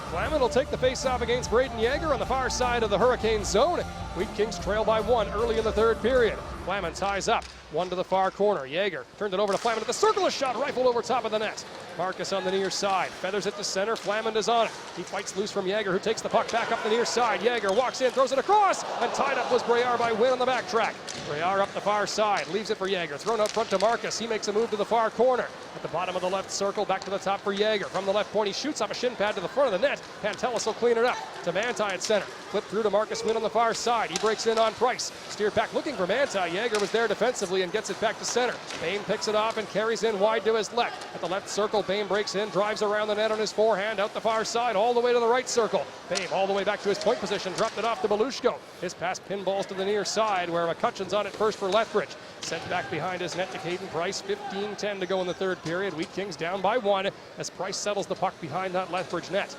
Speaker 1: Flaman will take the face-off against Braden Jaeger on the far side of the Hurricane zone. Wheat Kings trail by one early in the third period. Flaman ties up, one to the far corner. Jaeger turned it over to Flaman at the circle, a shot rifled over top of the net. Marcus on the near side, feathers it to center. Flaman is on it. He fights loose from Jaeger, who takes the puck back up the near side. Jaeger walks in, throws it across, and tied up was Breyer by Wynn on the backtrack. Breyer up the far side, leaves it for Jaeger. Thrown out front to Marcus. He makes a move to the far corner. At the bottom of the left circle, back to the top for Jaeger. From the left point, he shoots off a shin pad to the front of the net. Pantelis will clean it up to Manti at center. Flip through to Marcus Wynn on the far side. He breaks in on Price. Steered back looking for Manti. Jaeger was there defensively and gets it back to center. Bain picks it off and carries in wide to his left. At the left circle, Bain breaks in, drives around the net on his forehand, out the far side, all the way to the right circle. Bain all the way back to his point position, dropped it off to Belushko. His pass pinballs to the near side, where McCutcheon's on it first for Lethbridge. Sent back behind his net to Caden Price. 15-10 to go in the third period. Wheat Kings down by one as Price settles the puck behind that Lethbridge net.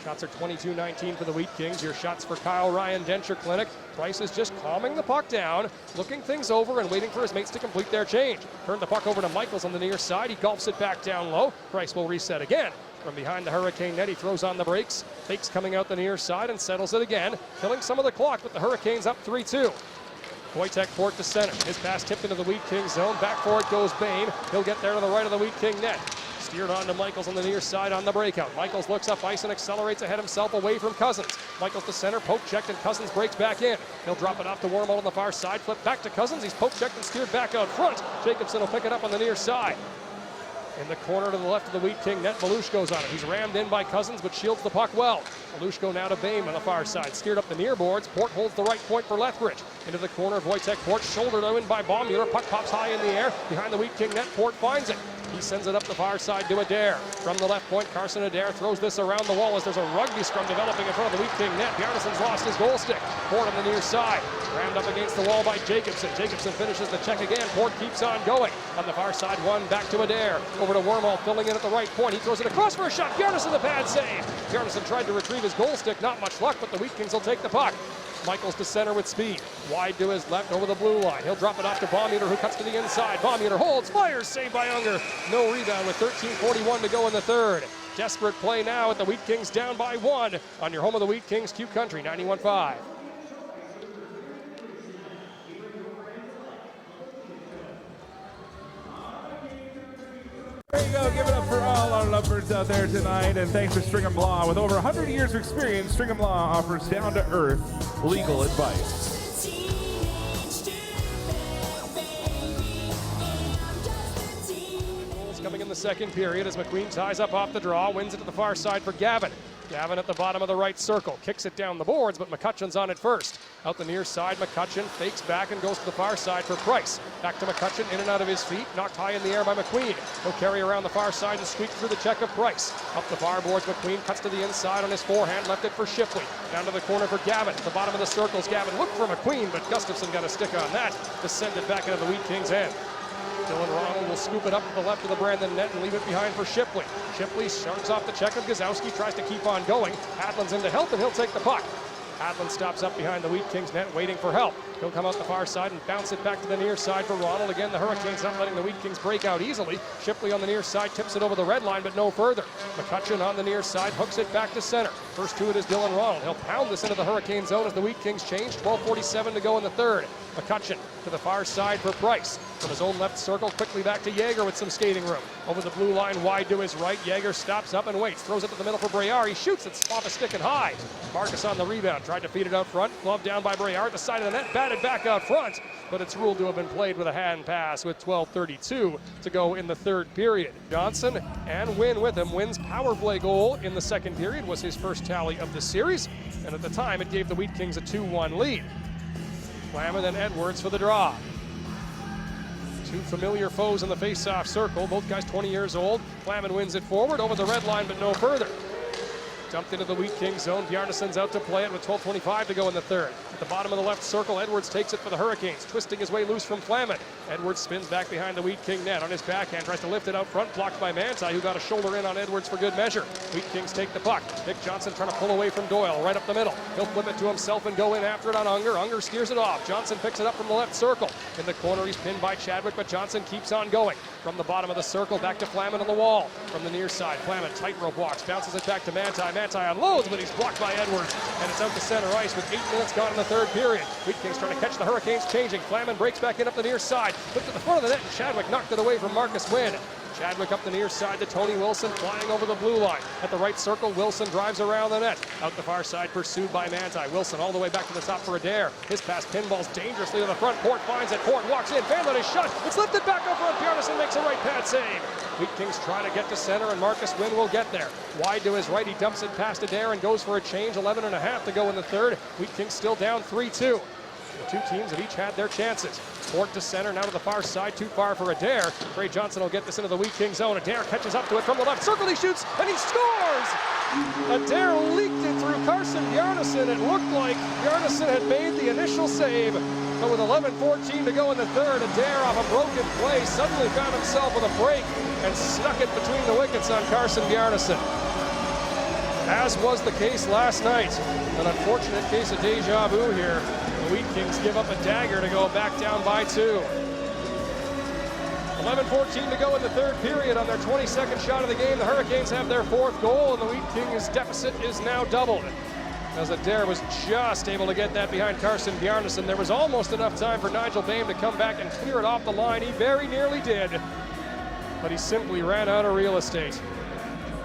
Speaker 1: Shots are 22-19 for the Wheat Kings. Your shots for Kyle Ryan, Denture Clinic. Price is just calming the puck down, looking things over and waiting for his mates to complete their change. Turned the puck over to Michaels on the near side. He gulps it back down low. Price will reset again. From behind the Hurricane net, he throws on the brakes. Fakes coming out the near side and settles it again, killing some of the clock with the Hurricanes up 3-2. Wojtek Port to center. His pass tipped into the Wheat King zone. Back for it goes Bain. He'll get there to the right of the Wheat King net. Steered on to Michaels on the near side on the breakout. Michaels looks up ice and accelerates ahead himself away from Cousins. Michaels to center, poke checked, and Cousins breaks back in. He'll drop it off to Wormald on the far side, flip back to Cousins. He's poke checked and steered back out front. Jacobson will pick it up on the near side. In the corner to the left of the Wheat King net, Belushko's on it. He's rammed in by Cousins, but shields the puck well. Belushko now to Bain on the far side. Steered up the near boards. Port holds the right point for Lethbridge. Into the corner of Wojtek Port. Shouldered in by Baumgartner. Puck pops high in the air. Behind the Wheat King net, Port finds it. He sends it up the far side to Adair. From the left point, Carson Adair throws this around the wall as there's a rugby scrum developing in front of the Wheat King net. Bjarnason's lost his goal stick. Port on the near side. Rammed up against the wall by Jacobson. Jacobson finishes the check again. Port keeps on going. On the far side, one back to Adair. Over to Wormald, filling in at the right point. He throws it across for a shot. Bjarnason the pad save. Bjarnason tried to retrieve his goal stick. Not much luck, but the Wheat Kings will take the puck. Michaels to center with speed. Wide to his left over the blue line. He'll drop it off to Baumgartner, who cuts to the inside. Baumgartner holds, fires, saved by Unger. No rebound with 13:41 to go in the third. Desperate play now at the Wheat Kings down by 1 on your home of the Wheat Kings, Q Country 91.5.
Speaker 2: There you go. Give it up for all our lovebirds out there tonight. And thanks to Stringham Law. With over 100 years of experience, Stringham Law offers down-to-earth legal advice.
Speaker 1: Coming in the second period as McQueen ties up off the draw, wins it to the far side for Gavin. Gavin at the bottom of the right circle, kicks it down the boards, but McCutcheon's on it first. Out the near side, McCutcheon fakes back and goes to the far side for Price. Back to McCutcheon, in and out of his feet, knocked high in the air by McQueen. He'll carry around the far side and squeak through the check of Price. Up the far boards, McQueen cuts to the inside on his forehand, left it for Shipley. Down to the corner for Gavin. At the bottom of the circles, Gavin looked for McQueen, but Gustafson got a stick on that to send it back into the Wheat Kings' end. Dylan Ronald will scoop it up to the left of the Branden net and leave it behind for Shipley. Shipley shrugs off the check of Gazowski, tries to keep on going. Hadlin's in to help, and he'll take the puck. Hadlin stops up behind the Wheat Kings net, waiting for help. He'll come out the far side and bounce it back to the near side for Ronald. Again, the Hurricanes not letting the Wheat Kings break out easily. Shipley on the near side tips it over the red line, but no further. McCutcheon on the near side hooks it back to center. First to it is Dylan Ronald. He'll pound this into the Hurricane zone as the Wheat Kings change. 12:47 to go in the third. McCutcheon to the far side for Price. From his own left circle, quickly back to Yeager with some skating room. Over the blue line, wide to his right. Yeager stops up and waits. Throws it to the middle for Breyer. He shoots it off a stick and high. Marcus on the rebound. Tried to feed it out front. Glove down by Breyer at the side of the net. Batted back out front. But it's ruled to have been played with a hand pass with 12:32 to go in the third period. Johnson and Wynn with him. Wynn's power play goal in the second period was his first tally of the series. And at the time, it gave the Wheat Kings a 2-1 lead. Flamin and Edwards for the draw. Two familiar foes in the face-off circle. Both guys 20 years old. Flamin wins it forward over the red line, but no further. Dumped into the Wheat Kings zone. Bjarnason's out to play it with 12:25 to go in the third. At the bottom of the left circle, Edwards takes it for the Hurricanes, twisting his way loose from Flamin. Edwards spins back behind the Wheat King net on his backhand, tries to lift it out front, blocked by Manti, who got a shoulder in on Edwards for good measure. Wheat Kings take the puck. Nick Johnson trying to pull away from Doyle, right up the middle. He'll flip it to himself and go in after it on Unger. Unger steers it off. Johnson picks it up from the left circle. In the corner, he's pinned by Chadwick, but Johnson keeps on going. From the bottom of the circle, back to Flamin on the wall. From the near side, Flamin tightrope walks, bounces it back to Manti. Manti unloads, but he's blocked by Edwards, and it's out to center ice with 8 minutes gone in the third period. Wheat Kings trying to catch the Hurricanes changing. Flamin breaks back in up the near side, flipped to the front of the net, and Chadwick knocked it away from Marcus Wynn. Chadwick up the near side to Tony Wilson, flying over the blue line. At the right circle, Wilson drives around the net. Out the far side, pursued by Manti. Wilson all the way back to the top for Adair. His pass pinballs dangerously to the front. Port finds it. Port walks in. Van Lent is shot. It's lifted back over, and Bjarnason makes a right pad save. Wheat Kings trying to get to center, and Marcus Wynn will get there. Wide to his right, he dumps it past Adair and goes for a change. 11.5 to go in the third. Wheat Kings still down 3-2. The two teams have each had their chances. Port to center, now to the far side, too far for Adair. Trey Johnson will get this into the Wheat King zone. Adair catches up to it from the left circle, he shoots, and he scores! Adair leaked it through Carson Bjarnason. It looked like Bjarnason had made the initial save, but with 11:14 to go in the third, Adair off a broken play suddenly found himself with a break and stuck it between the wickets on Carson Bjarnason. As was the case last night. An unfortunate case of deja vu here. The Wheat Kings give up a dagger to go back down by 2. 11:14 to go in the third period on their 22nd shot of the game. The Hurricanes have their 4th goal, and the Wheat Kings deficit is now doubled. As Adair was just able to get that behind Carson Bjarnason. There was almost enough time for Nigel Bame to come back and clear it off the line. He very nearly did, but he simply ran out of real estate.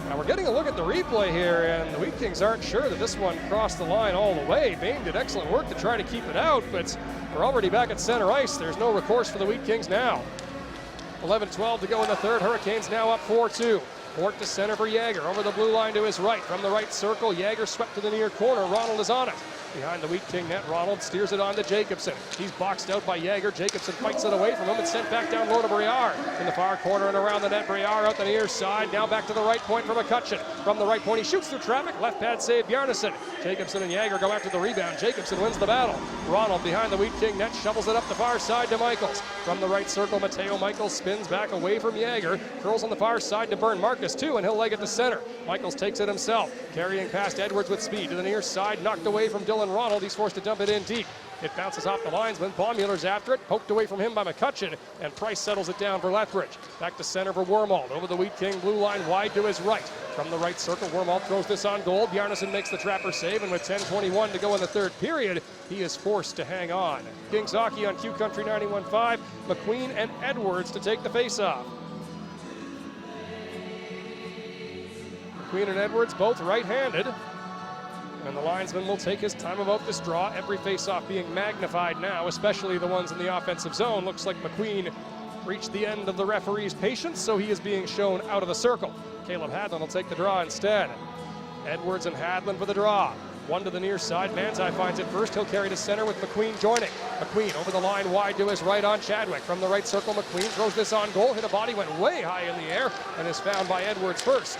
Speaker 1: Now we're getting a look at the replay here, and the Wheat Kings aren't sure that this one crossed the line all the way. Bame did excellent work to try to keep it out, but we're already back at center ice. There's no recourse for the Wheat Kings now. 11:12 to go in the third. Hurricanes now up 4-2. Port to center for Yeager. Over the blue line to his right. From the right circle, Yeager swept to the near corner. Ronald is on it. Behind the Wheat King net, Ronald steers it on to Jacobson. He's boxed out by Yeager. Jacobson fights it away from him and sent back down low to Breyer. In the far corner and around the net, Breyer out the near side. Now back to the right point for McCutcheon. From the right point, he shoots through traffic. Left pad save, Bjarnason. Jacobson and Yeager go after the rebound. Jacobson wins the battle. Ronald behind the Wheat King net, shovels it up the far side to Michaels. From the right circle, Mateo Michaels spins back away from Yeager. Curls on the far side to burn Marcus too, and he'll leg it to center. Michaels takes it himself, carrying past Edwards with speed to the near side, knocked away from Dylan Dylan Ronald. He's forced to dump it in deep. It bounces off the linesman. Baumuller's after it. Poked away from him by McCutcheon. And Price settles it down for Lethbridge. Back to center for Wormald. Over the Wheat King blue line, wide to his right. From the right circle, Wormald throws this on goal. Bjarnason makes the trapper save. And with 10:21 to go in the third period, he is forced to hang on. Kings hockey on Q Country 91.5. McQueen and Edwards to take the face-off. McQueen and Edwards both right-handed. And the linesman will take his time about this draw. Every face-off being magnified now, especially the ones in the offensive zone. Looks like McQueen reached the end of the referee's patience, so he is being shown out of the circle. Caleb Hadlin will take the draw instead. Edwards and Hadlin for the draw. One to the near side. Manti finds it first. He'll carry to center with McQueen joining. McQueen over the line wide to his right on Chadwick. From the right circle, McQueen throws this on goal. Hit a body, went way high in the air, and is found by Edwards first.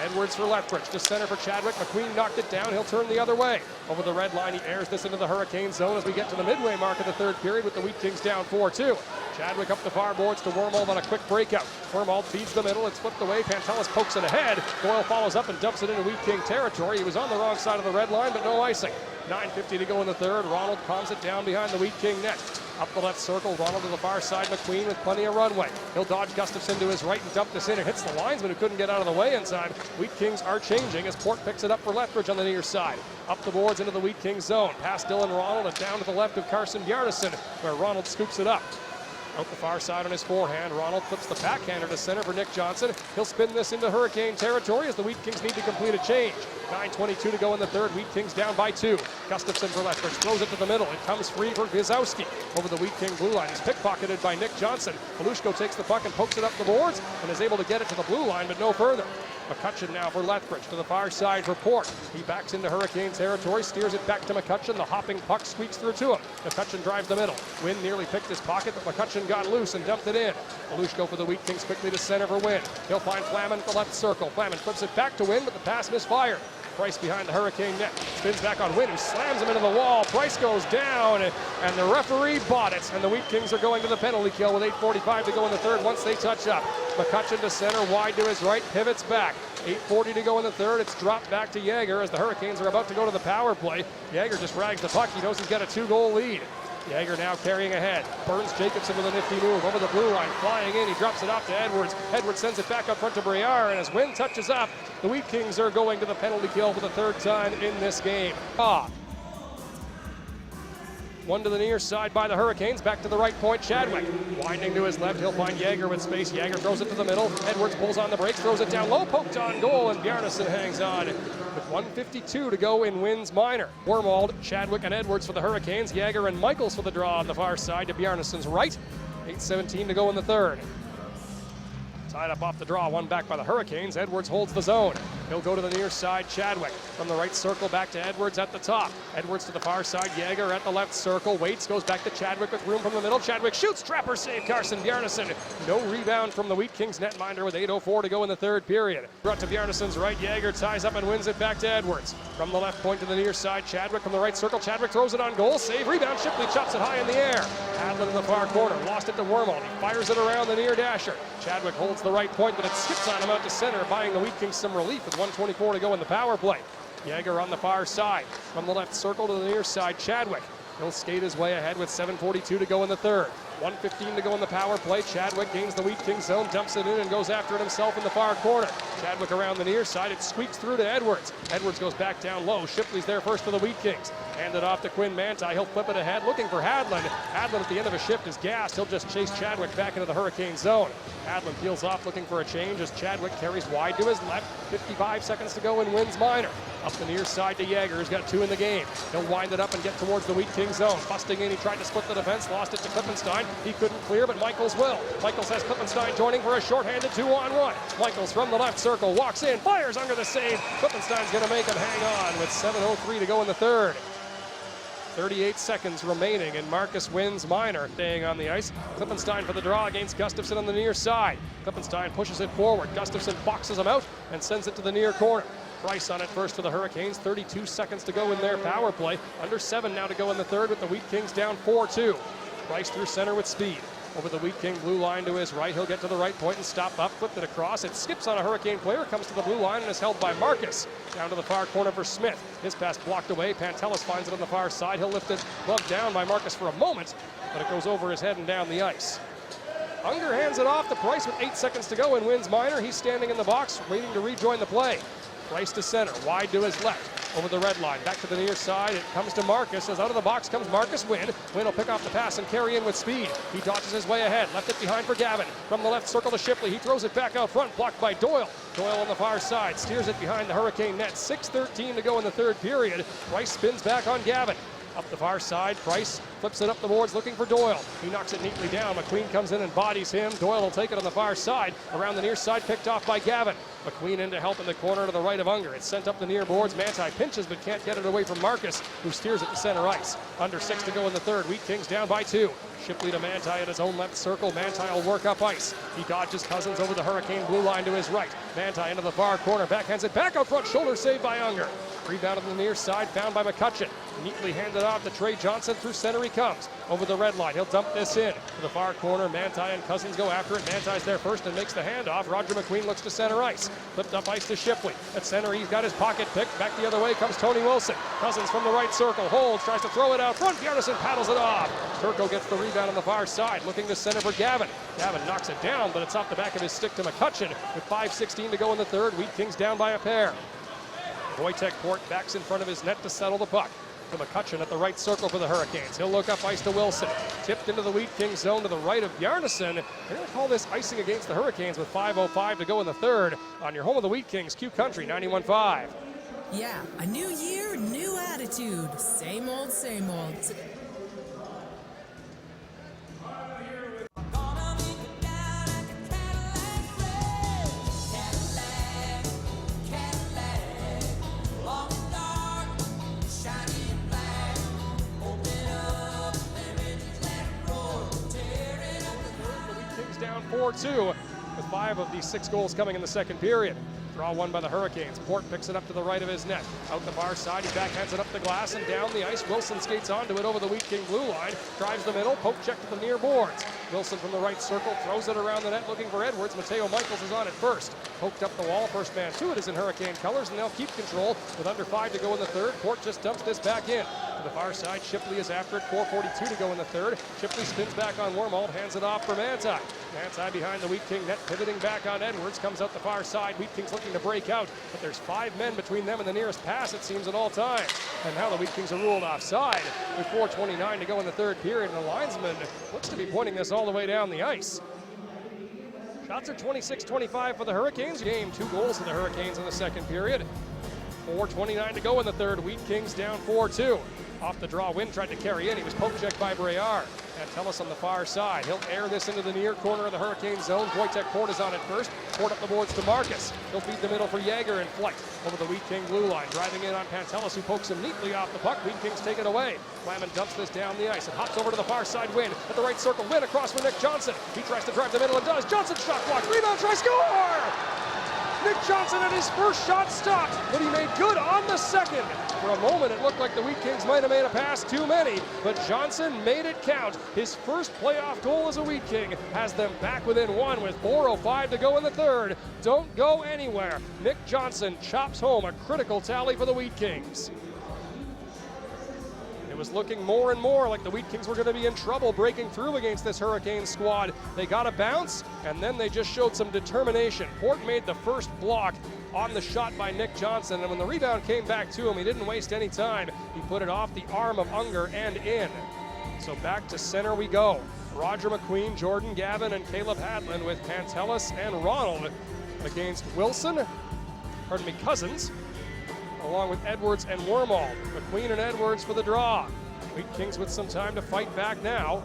Speaker 1: Edwards for Lethbridge, to center for Chadwick. McQueen knocked it down. He'll turn the other way. Over the red line, he airs this into the Hurricane zone as we get to the midway mark of the third period with the Wheat Kings down 4-2. Chadwick up the far boards to Wormald on a quick breakout. Wormald feeds the middle. It's flipped away. Pantelis pokes it ahead. Doyle follows up and dumps it into Wheat King territory. He was on the wrong side of the red line, but no icing. 9:50 to go in the third. Ronald calms it down behind the Wheat King net. Up the left circle, Ronald to the far side, McQueen with plenty of runway. He'll dodge Gustafson to his right and dump this in. It hits the linesman who couldn't get out of the way in time. Wheat Kings are changing as Port picks it up for Lethbridge on the near side. Up the boards into the Wheat King zone. Past Dylan Ronald and down to the left of Carson Bjarnason, where Ronald scoops it up. Out the far side on his forehand, Ronald flips the backhander to center for Nick Johnson. He'll spin this into Hurricane territory as the Wheat Kings need to complete a change. 9:22 to go in the third. Wheat Kings down by 2. Gustafson for Lethbridge throws it to the middle. It comes free for Wiazowski over the Wheat King blue line. He's pickpocketed by Nick Johnson. Palushko takes the puck and pokes it up the boards and is able to get it to the blue line, but no further. McCutcheon now for Lethbridge to the far side for Port. He backs into Hurricane territory, steers it back to McCutcheon. The hopping puck squeaks through to him. McCutcheon drives the middle. Wynn nearly picked his pocket, but McCutcheon got loose and dumped it in. Palushko for the Wheat Kings quickly to center for Wynn. He'll find Flaman at the left circle. Flaman flips it back to Wynn, but the pass misfired. Price behind the Hurricane net. Spins back on Wynn, who slams him into the wall. Price goes down, and the referee bought it. And the Wheat Kings are going to the penalty kill with 8:45 to go in the third once they touch up. McCutcheon to center, wide to his right, pivots back. 8:40 to go in the third. It's dropped back to Yager as the Hurricanes are about to go to the power play. Yager just rags the puck. He knows he's got a 2-goal lead. Yager now carrying ahead. Burns Jacobson with a nifty move over the blue line. Flying in, he drops it off to Edwards. Edwards sends it back up front to Briere, and as Wynn touches up, the Wheat Kings are going to the penalty kill for the third time in this game. One to the near side by the Hurricanes. Back to the right point, Chadwick. Winding to his left, he'll find Yager with space. Yager throws it to the middle. Edwards pulls on the brakes, throws it down low, poked on goal, and Bjarnason hangs on. With 1:52 to go in Wynn's minor. Wormald, Chadwick, and Edwards for the Hurricanes. Yager and Michaels for the draw on the far side to Bjarnason's right. 8:17 to go in the third. Tied up off the draw, one back by the Hurricanes. Edwards holds the zone. He'll go to the near side, Chadwick. From the right circle, back to Edwards at the top. Edwards to the far side, Yager at the left circle. Waits, goes back to Chadwick with room from the middle. Chadwick shoots, trapper save, Carson Bjarnason. No rebound from the Wheat Kings netminder with 8:04 to go in the third period. Brought to Bjarnason's right, Yager ties up and wins it back to Edwards. From the left point to the near side, Chadwick from the right circle. Chadwick throws it on goal, save, rebound. Shipley chops it high in the air. Hadlin in the far corner, lost it to Wormald. He fires it around the near dasher. Chadwick holds the right point, but it skips on him out to center, buying the Wheat Kings some relief with 1:24 to go in the power play. Yager on the far side. From the left circle to the near side, Chadwick. He'll skate his way ahead with 7:42 to go in the third. 1:15 to go in the power play. Chadwick gains the Wheat Kings zone, dumps it in, and goes after it himself in the far corner. Chadwick around the near side. It squeaks through to Edwards. Edwards goes back down low. Shipley's there first for the Wheat Kings. Handed off to Quinn Manti. He'll flip it ahead, looking for Hadlin. Hadlin at the end of a shift is gassed. He'll just chase Chadwick back into the Hurricane zone. Hadlin peels off looking for a change as Chadwick carries wide to his left. 55 seconds to go in Wynn's minor. Up the near side to Yager, who's got 2 in the game. He'll wind it up and get towards the Wheat King zone. Busting in, he tried to split the defense, lost it to Klippenstein. He couldn't clear, but Michaels will. Michaels has Klippenstein joining for a shorthanded 2-on-1. Michaels from the left circle, walks in, fires under the save. Klippenstein's going to make him hang on with 7:03 to go in the third. 38 seconds remaining in Marcus Wynn's minor. Staying on the ice. Klippenstein for the draw against Gustafson on the near side. Klippenstein pushes it forward. Gustafson boxes him out and sends it to the near corner. Price on it first for the Hurricanes. 32 seconds to go in their power play. Under 7 now to go in the third with the Wheat Kings down 4-2. Price through center with speed. Over the Wheat King blue line to his right. He'll get to the right point and stop up. Flipped it across. It skips on a Hurricane player. Comes to the blue line and is held by Marcus. Down to the far corner for Smith. His pass blocked away. Pantelis finds it on the far side. He'll lift it. Gloved down by Marcus for a moment, but it goes over his head and down the ice. Unger hands it off to Price with 8 seconds to go and wins minor. He's standing in the box waiting to rejoin the play. Price to center. Wide to his left. Over the red line, back to the near side. It comes to Marcus. As out of the box comes Marcus Wynn. Wynn will pick off the pass and carry in with speed. He dodges his way ahead. Left it behind for Gavin. From the left circle to Shipley. He throws it back out front, blocked by Doyle. Doyle on the far side, steers it behind the Hurricane net. 6:13 to go in the third period. Price spins back on Gavin. Up the far side, Price flips it up the boards looking for Doyle. He knocks it neatly down. McQueen comes in and bodies him. Doyle will take it on the far side. Around the near side, picked off by Gavin. McQueen in to help in the corner to the right of Unger. It's sent up the near boards. Manti pinches but can't get it away from Marcus, who steers it to center ice. Under 6 to go in the third. Wheat Kings down by 2. Shipley to Manti at his own left circle. Manti will work up ice. He dodges Cousins over the Hurricane blue line to his right. Manti into the far corner. Backhands it back out front. Shoulder save by Unger. Rebound on the near side, found by McCutcheon. Neatly handed off to Trey Johnson. Through center he comes. Over the red line, he'll dump this in. To the far corner, Manti and Cousins go after it. Manti's there first and makes the handoff. Roger McQueen looks to center ice. Flipped up ice to Shipley. At center, he's got his pocket picked. Back the other way comes Tony Wilson. Cousins from the right circle, holds, tries to throw it out front. Bjarnason paddles it off. Turco gets the rebound on the far side, looking to center for Gavin. Gavin knocks it down, but it's off the back of his stick to McCutcheon. With 5:16 to go in the third, Wheat Kings down by a pair. Wojtek Port backs in front of his net to settle the puck. To McCutcheon at the right circle for the Hurricanes. He'll look up ice to Wilson. Tipped into the Wheat Kings zone to the right of Bjarnason. They're going to call this icing against the Hurricanes with 5:05 to go in the third. On your home of the Wheat Kings, Q Country 91.5.
Speaker 3: Yeah, a new year, new attitude. Same old, same old.
Speaker 1: Down 4-2 with 5 of the 6 goals coming in the second period. Draw one by the Hurricanes. Port picks it up to the right of his net. Out the far side, he backhands it up the glass and down the ice. Wilson skates onto it over the Wheat King blue line. Drives the middle, poke check to the near boards. Wilson from the right circle throws it around the net looking for Edwards. Mateo Michaels is on it first. Poked up the wall. First man to it is in Hurricane colors, and they'll keep control with under 5 to go in the third. Port just dumps this back in. To the far side, Shipley is after it. 4:42 to go in the third. Shipley spins back on Wormald, hands it off for Manti. Manti behind the Wheat King net, pivoting back on Edwards. Comes out the far side. Wheat Kings looking to break out, but there's 5 men between them and the nearest pass, it seems, at all times. And now the Wheat Kings are ruled offside with 4:29 to go in the third period, and the linesman looks to be pointing this all the way down the ice. Shots are 26-25 for the Hurricanes. Game 2 goals for the Hurricanes in the second period. 4:29 to go in the third. Wheat Kings down 4-2. Off the draw, Wynn tried to carry in. He was poke checked by Breard. Pantelis on the far side. He'll air this into the near corner of the Hurricane zone. Wojtek Port is on it first. Port up the boards to Marcus. He'll feed the middle for Jaeger in flight. Over the Wheat King blue line. Driving in on Pantelis, who pokes him neatly off the puck. Wheat Kings take it away. Flaman dumps this down the ice. It hops over to the far side. Wynn at the right circle. Wynn across for Nick Johnson. He tries to drive the middle and does. Johnson shot blocked. Rebound, try, score! Nick Johnson at his first shot stopped, but he made good on the second. For a moment, it looked like the Wheat Kings might have made a pass too many, but Johnson made it count. His first playoff goal as a Wheat King has them back within 1 with 4:05 to go in the third. Don't go anywhere. Nick Johnson chops home a critical tally for the Wheat Kings. It was looking more and more like the Wheat Kings were going to be in trouble breaking through against this Hurricane squad. They got a bounce, and then they just showed some determination. Port made the first block on the shot by Nick Johnson, and when the rebound came back to him, he didn't waste any time. He put it off the arm of Unger and in. So back to center we go. Roger McQueen, Jordan Gavin, and Caleb Hadland with Pantelis and Ronald against Cousins, along with Edwards and Wormald. McQueen and Edwards for the draw. Wheat Kings with some time to fight back now.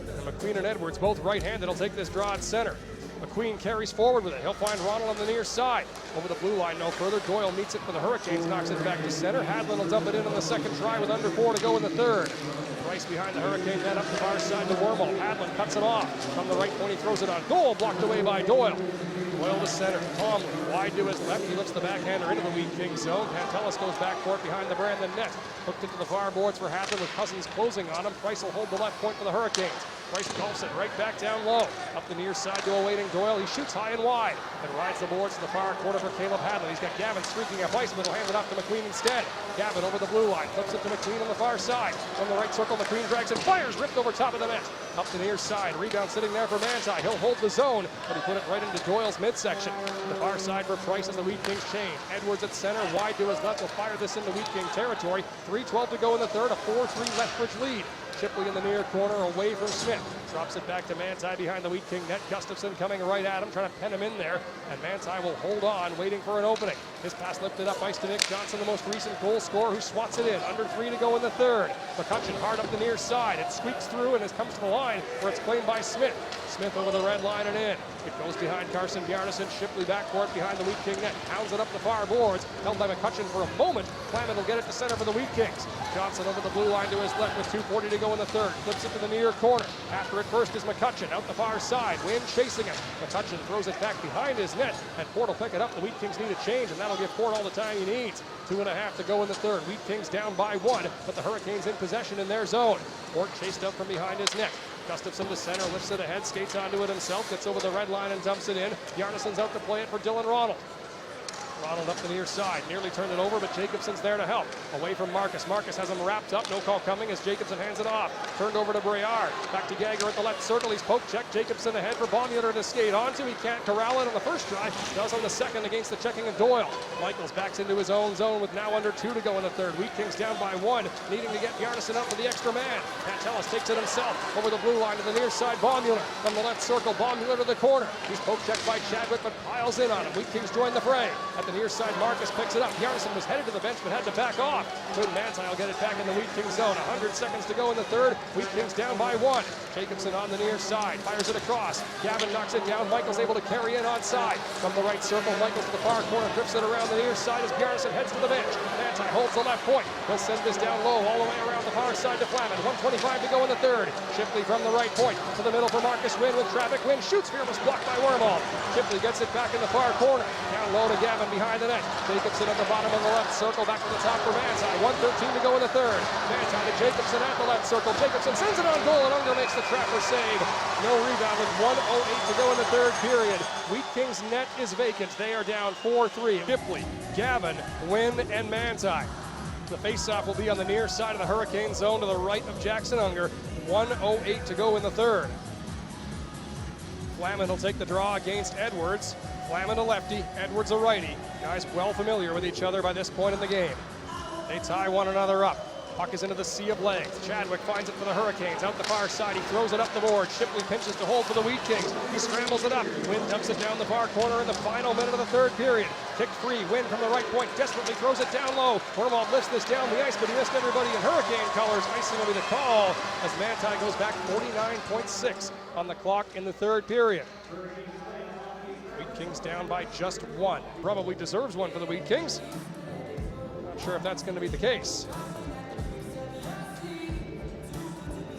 Speaker 1: And McQueen and Edwards, both right-handed, will take this draw at center. McQueen carries forward with it. He'll find Ronald on the near side. Over the blue line, no further. Doyle meets it for the Hurricanes, knocks it back to center. Hadland will dump it in on the second try with under 4 to go in the third. Price behind the Hurricane net up the far side to Wormald. Hadland cuts it off. From the right point, he throws it on goal, blocked away by Doyle. Doyle to center. Tomlin wide to his left. He lifts the backhander into the Wheat King zone. Pantelis goes back for it behind the Branden net. Hooked into the far boards for Hadland with Cousins closing on him. Price will hold the left point for the Hurricanes. Price golfs it right back down low. Up the near side to a waiting Doyle. He shoots high and wide, and rides the boards to the far corner for Caleb Hadley. He's got Gavin streaking up ice, but he'll hand it off to McQueen instead. Gavin over the blue line, flips it to McQueen on the far side. From the right circle, McQueen drags and fires, ripped over top of the net. Up the near side, rebound sitting there for Manti. He'll hold the zone, but he put it right into Doyle's midsection. The far side for Price as the Wheat Kings change. Edwards at center, wide to his left, will fire this into Wheat King territory. 3:12 to go in the third, a 4-3 Lethbridge lead. Shipley in the near corner, away from Smith. Drops it back to Manti behind the Wheat King net. Gustafson coming right at him, trying to pen him in there. And Manti will hold on, waiting for an opening. His pass lifted up, ice to Nick Johnson, the most recent goal scorer, who swats it in. Under 3 to go in the third. McCutcheon hard up the near side. It squeaks through and comes to the line, where it's claimed by Smith. Smith over the red line and in. It goes behind Carson Bjarnason. Shipley back for it behind the Wheat King net. Pounds it up the far boards. Held by McCutcheon for a moment. Flamin will get it to center for the Wheat Kings. Johnson over the blue line to his left with 2:40 to go in the third. Flips it to the near corner. After it first is McCutcheon out the far side. Wynn chasing him. McCutcheon throws it back behind his net, and Ford will pick it up. The Wheat Kings need a change, and that'll give Ford all the time he needs. 2.5 to go in the third. Wheat Kings down by 1, but the Hurricanes in possession in their zone. Ford chased up from behind his net. Gustafson to center, lifts it ahead, skates onto it himself, gets over the red line and dumps it in. Bjarnason's out to play it for Dylan Ronald. Ronald up the near side, nearly turned it over, but Jacobson's there to help. Away from Marcus. Marcus has him wrapped up, no call coming as Jacobson hands it off. Turned over to Briard. Back to Gagger at the left circle. He's poke check. Jacobson ahead for Baumgartner to skate onto. He can't corral it on the first try. Does on the second against the checking of Doyle. Michaels backs into his own zone with now under 2 to go in the third. Wheat Kings down by 1, needing to get Bjarnason up for the extra man. Pantelis takes it himself over the blue line to the near side. Baumgartner from the left circle. Baumgartner to the corner. He's poke checked by Chadwick, but piles in on him. Wheat Kings join the fray. At the near side, Marcus picks it up. Bjarnason was headed to the bench but had to back off. Good Manti will get it back in the Wheat Kings zone. 100 seconds to go in the third. Wheat Kings down by 1. Jacobson on the near side. Fires it across. Gavin knocks it down. Michael's able to carry in onside. From the right circle, Michaels to the far corner. Drifts it around the near side as Bjarnason heads to the bench. Manti holds the left point. He'll send this down low all the way around the far side to Flamin. 1:25 to go in the third. Shipley from the right point to the middle for Marcus Wynn with traffic. Wynn shoots. Fearless blocked by Wormald. Shipley gets it back in the far corner. Down low to Gavin behind the net. Jacobson at the bottom of the left circle, back to the top for Manti. 1:13 to go in the third. Manti to Jacobson at the left circle. Jacobson sends it on goal, and Unger makes the trapper save. No rebound with 1:08 to go in the third period. Wheat Kings net is vacant. They are down 4-3. Shipley, Gavin, Wynn, and Manti. The faceoff will be on the near side of the Hurricane zone to the right of Jackson Unger. 1:08 to go in the third. Flamin will take the draw against Edwards. Flamin a lefty, Edwards a righty. Guys well familiar with each other by this point in the game. They tie one another up. Puck is into the sea of legs. Chadwick finds it for the Hurricanes. Out the far side, he throws it up the board. Shipley pinches to hold for the Wheat Kings. He scrambles it up. Wynn dumps it down the far corner in the final minute of the third period. Kicked free. Wynn from the right point desperately throws it down low. Wormald lifts this down the ice, but he missed everybody in Hurricane colors. Icing will be the call as Manti goes back 49.6 on the clock in the third period. Wheat Kings down by just 1. Probably deserves one for the Wheat Kings. Not sure if that's going to be the case.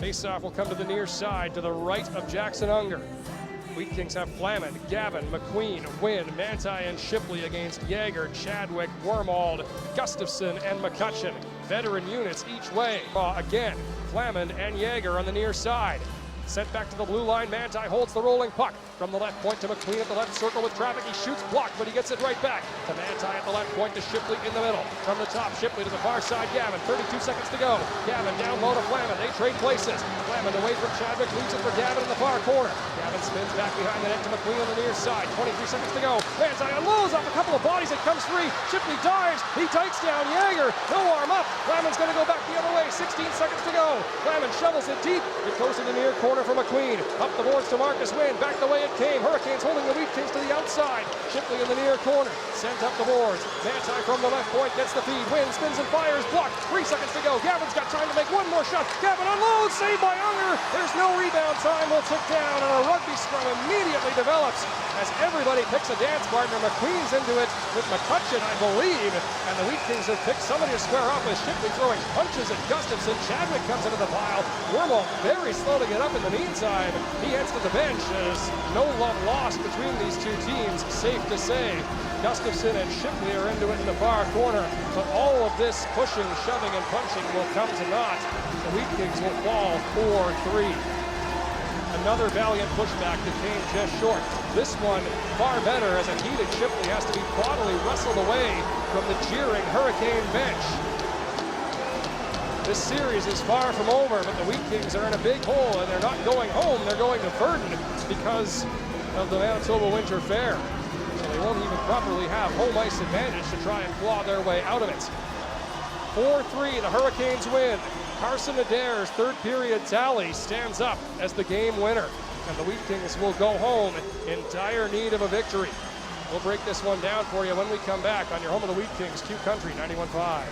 Speaker 1: Faceoff will come to the near side to the right of Jackson Unger. Wheat Kings have Flamin, Gavin, McQueen, Wynn, Manti, and Shipley against Yager, Chadwick, Wormald, Gustafson, and McCutcheon. Veteran units each way. Again, Flamin and Yager on the near side. Sent back to the blue line. Manti holds the rolling puck. From the left point to McQueen at the left circle with traffic. He shoots, blocked, but he gets it right back to Manti at the left point to Shipley in the middle. From the top, Shipley to the far side. Gavin, 32 seconds to go. Gavin down low to Flamin. They trade places. Flamin away from Chadwick, leaves it for Gavin in the far corner. Gavin spins back behind the net to McQueen on the near side. 23 seconds to go. Manti unloads off a couple of bodies. It comes free. Shipley dives. He takes down Yager. No arm up. Flamin's going to go back the other way. 16 seconds to go. Flamin shovels it deep. It goes to the near corner for McQueen. Up the boards to Marcus Wynn. Back the way it came. Hurricanes holding the Wheat Kings to the outside. Shipley in the near corner. Sent up the boards. Manti from the left point gets the feed. Wynn spins and fires. Blocked. 3 seconds to go. Gavin's got time to make one more shot. Gavin unloads. Saved by Unger. There's no rebound. Time will tick down, and a rugby scrum immediately develops as everybody picks a dance partner. McQueen's into it with McCutcheon, I believe. And the Wheat Kings have picked somebody to square off with. Shipley throwing punches at Gustafson. Chadwick comes into the pile. Wormald very slow to get up in the meantime. He heads to the bench as no love lost between these two teams. Safe to say, Gustafson and Shipley are into it in the far corner. But all of this pushing, shoving, and punching will come to naught. The Wheat Kings will fall 4-3. another valiant pushback that came just short. This one far better as a heated Shipley has to be bodily wrestled away from the jeering Hurricane bench. This series is far from over, but the Wheat Kings are in a big hole, and they're not going home. They're going to Verdun because of the Manitoba Winter Fair. So they won't even properly have home ice advantage to try and claw their way out of it. 4-3, the Hurricanes win. Carson Adair's third period tally stands up as the game winner, and the Wheat Kings will go home in dire need of a victory. We'll break this one down for you when we come back on your home of the Wheat Kings, Q Country 91.5.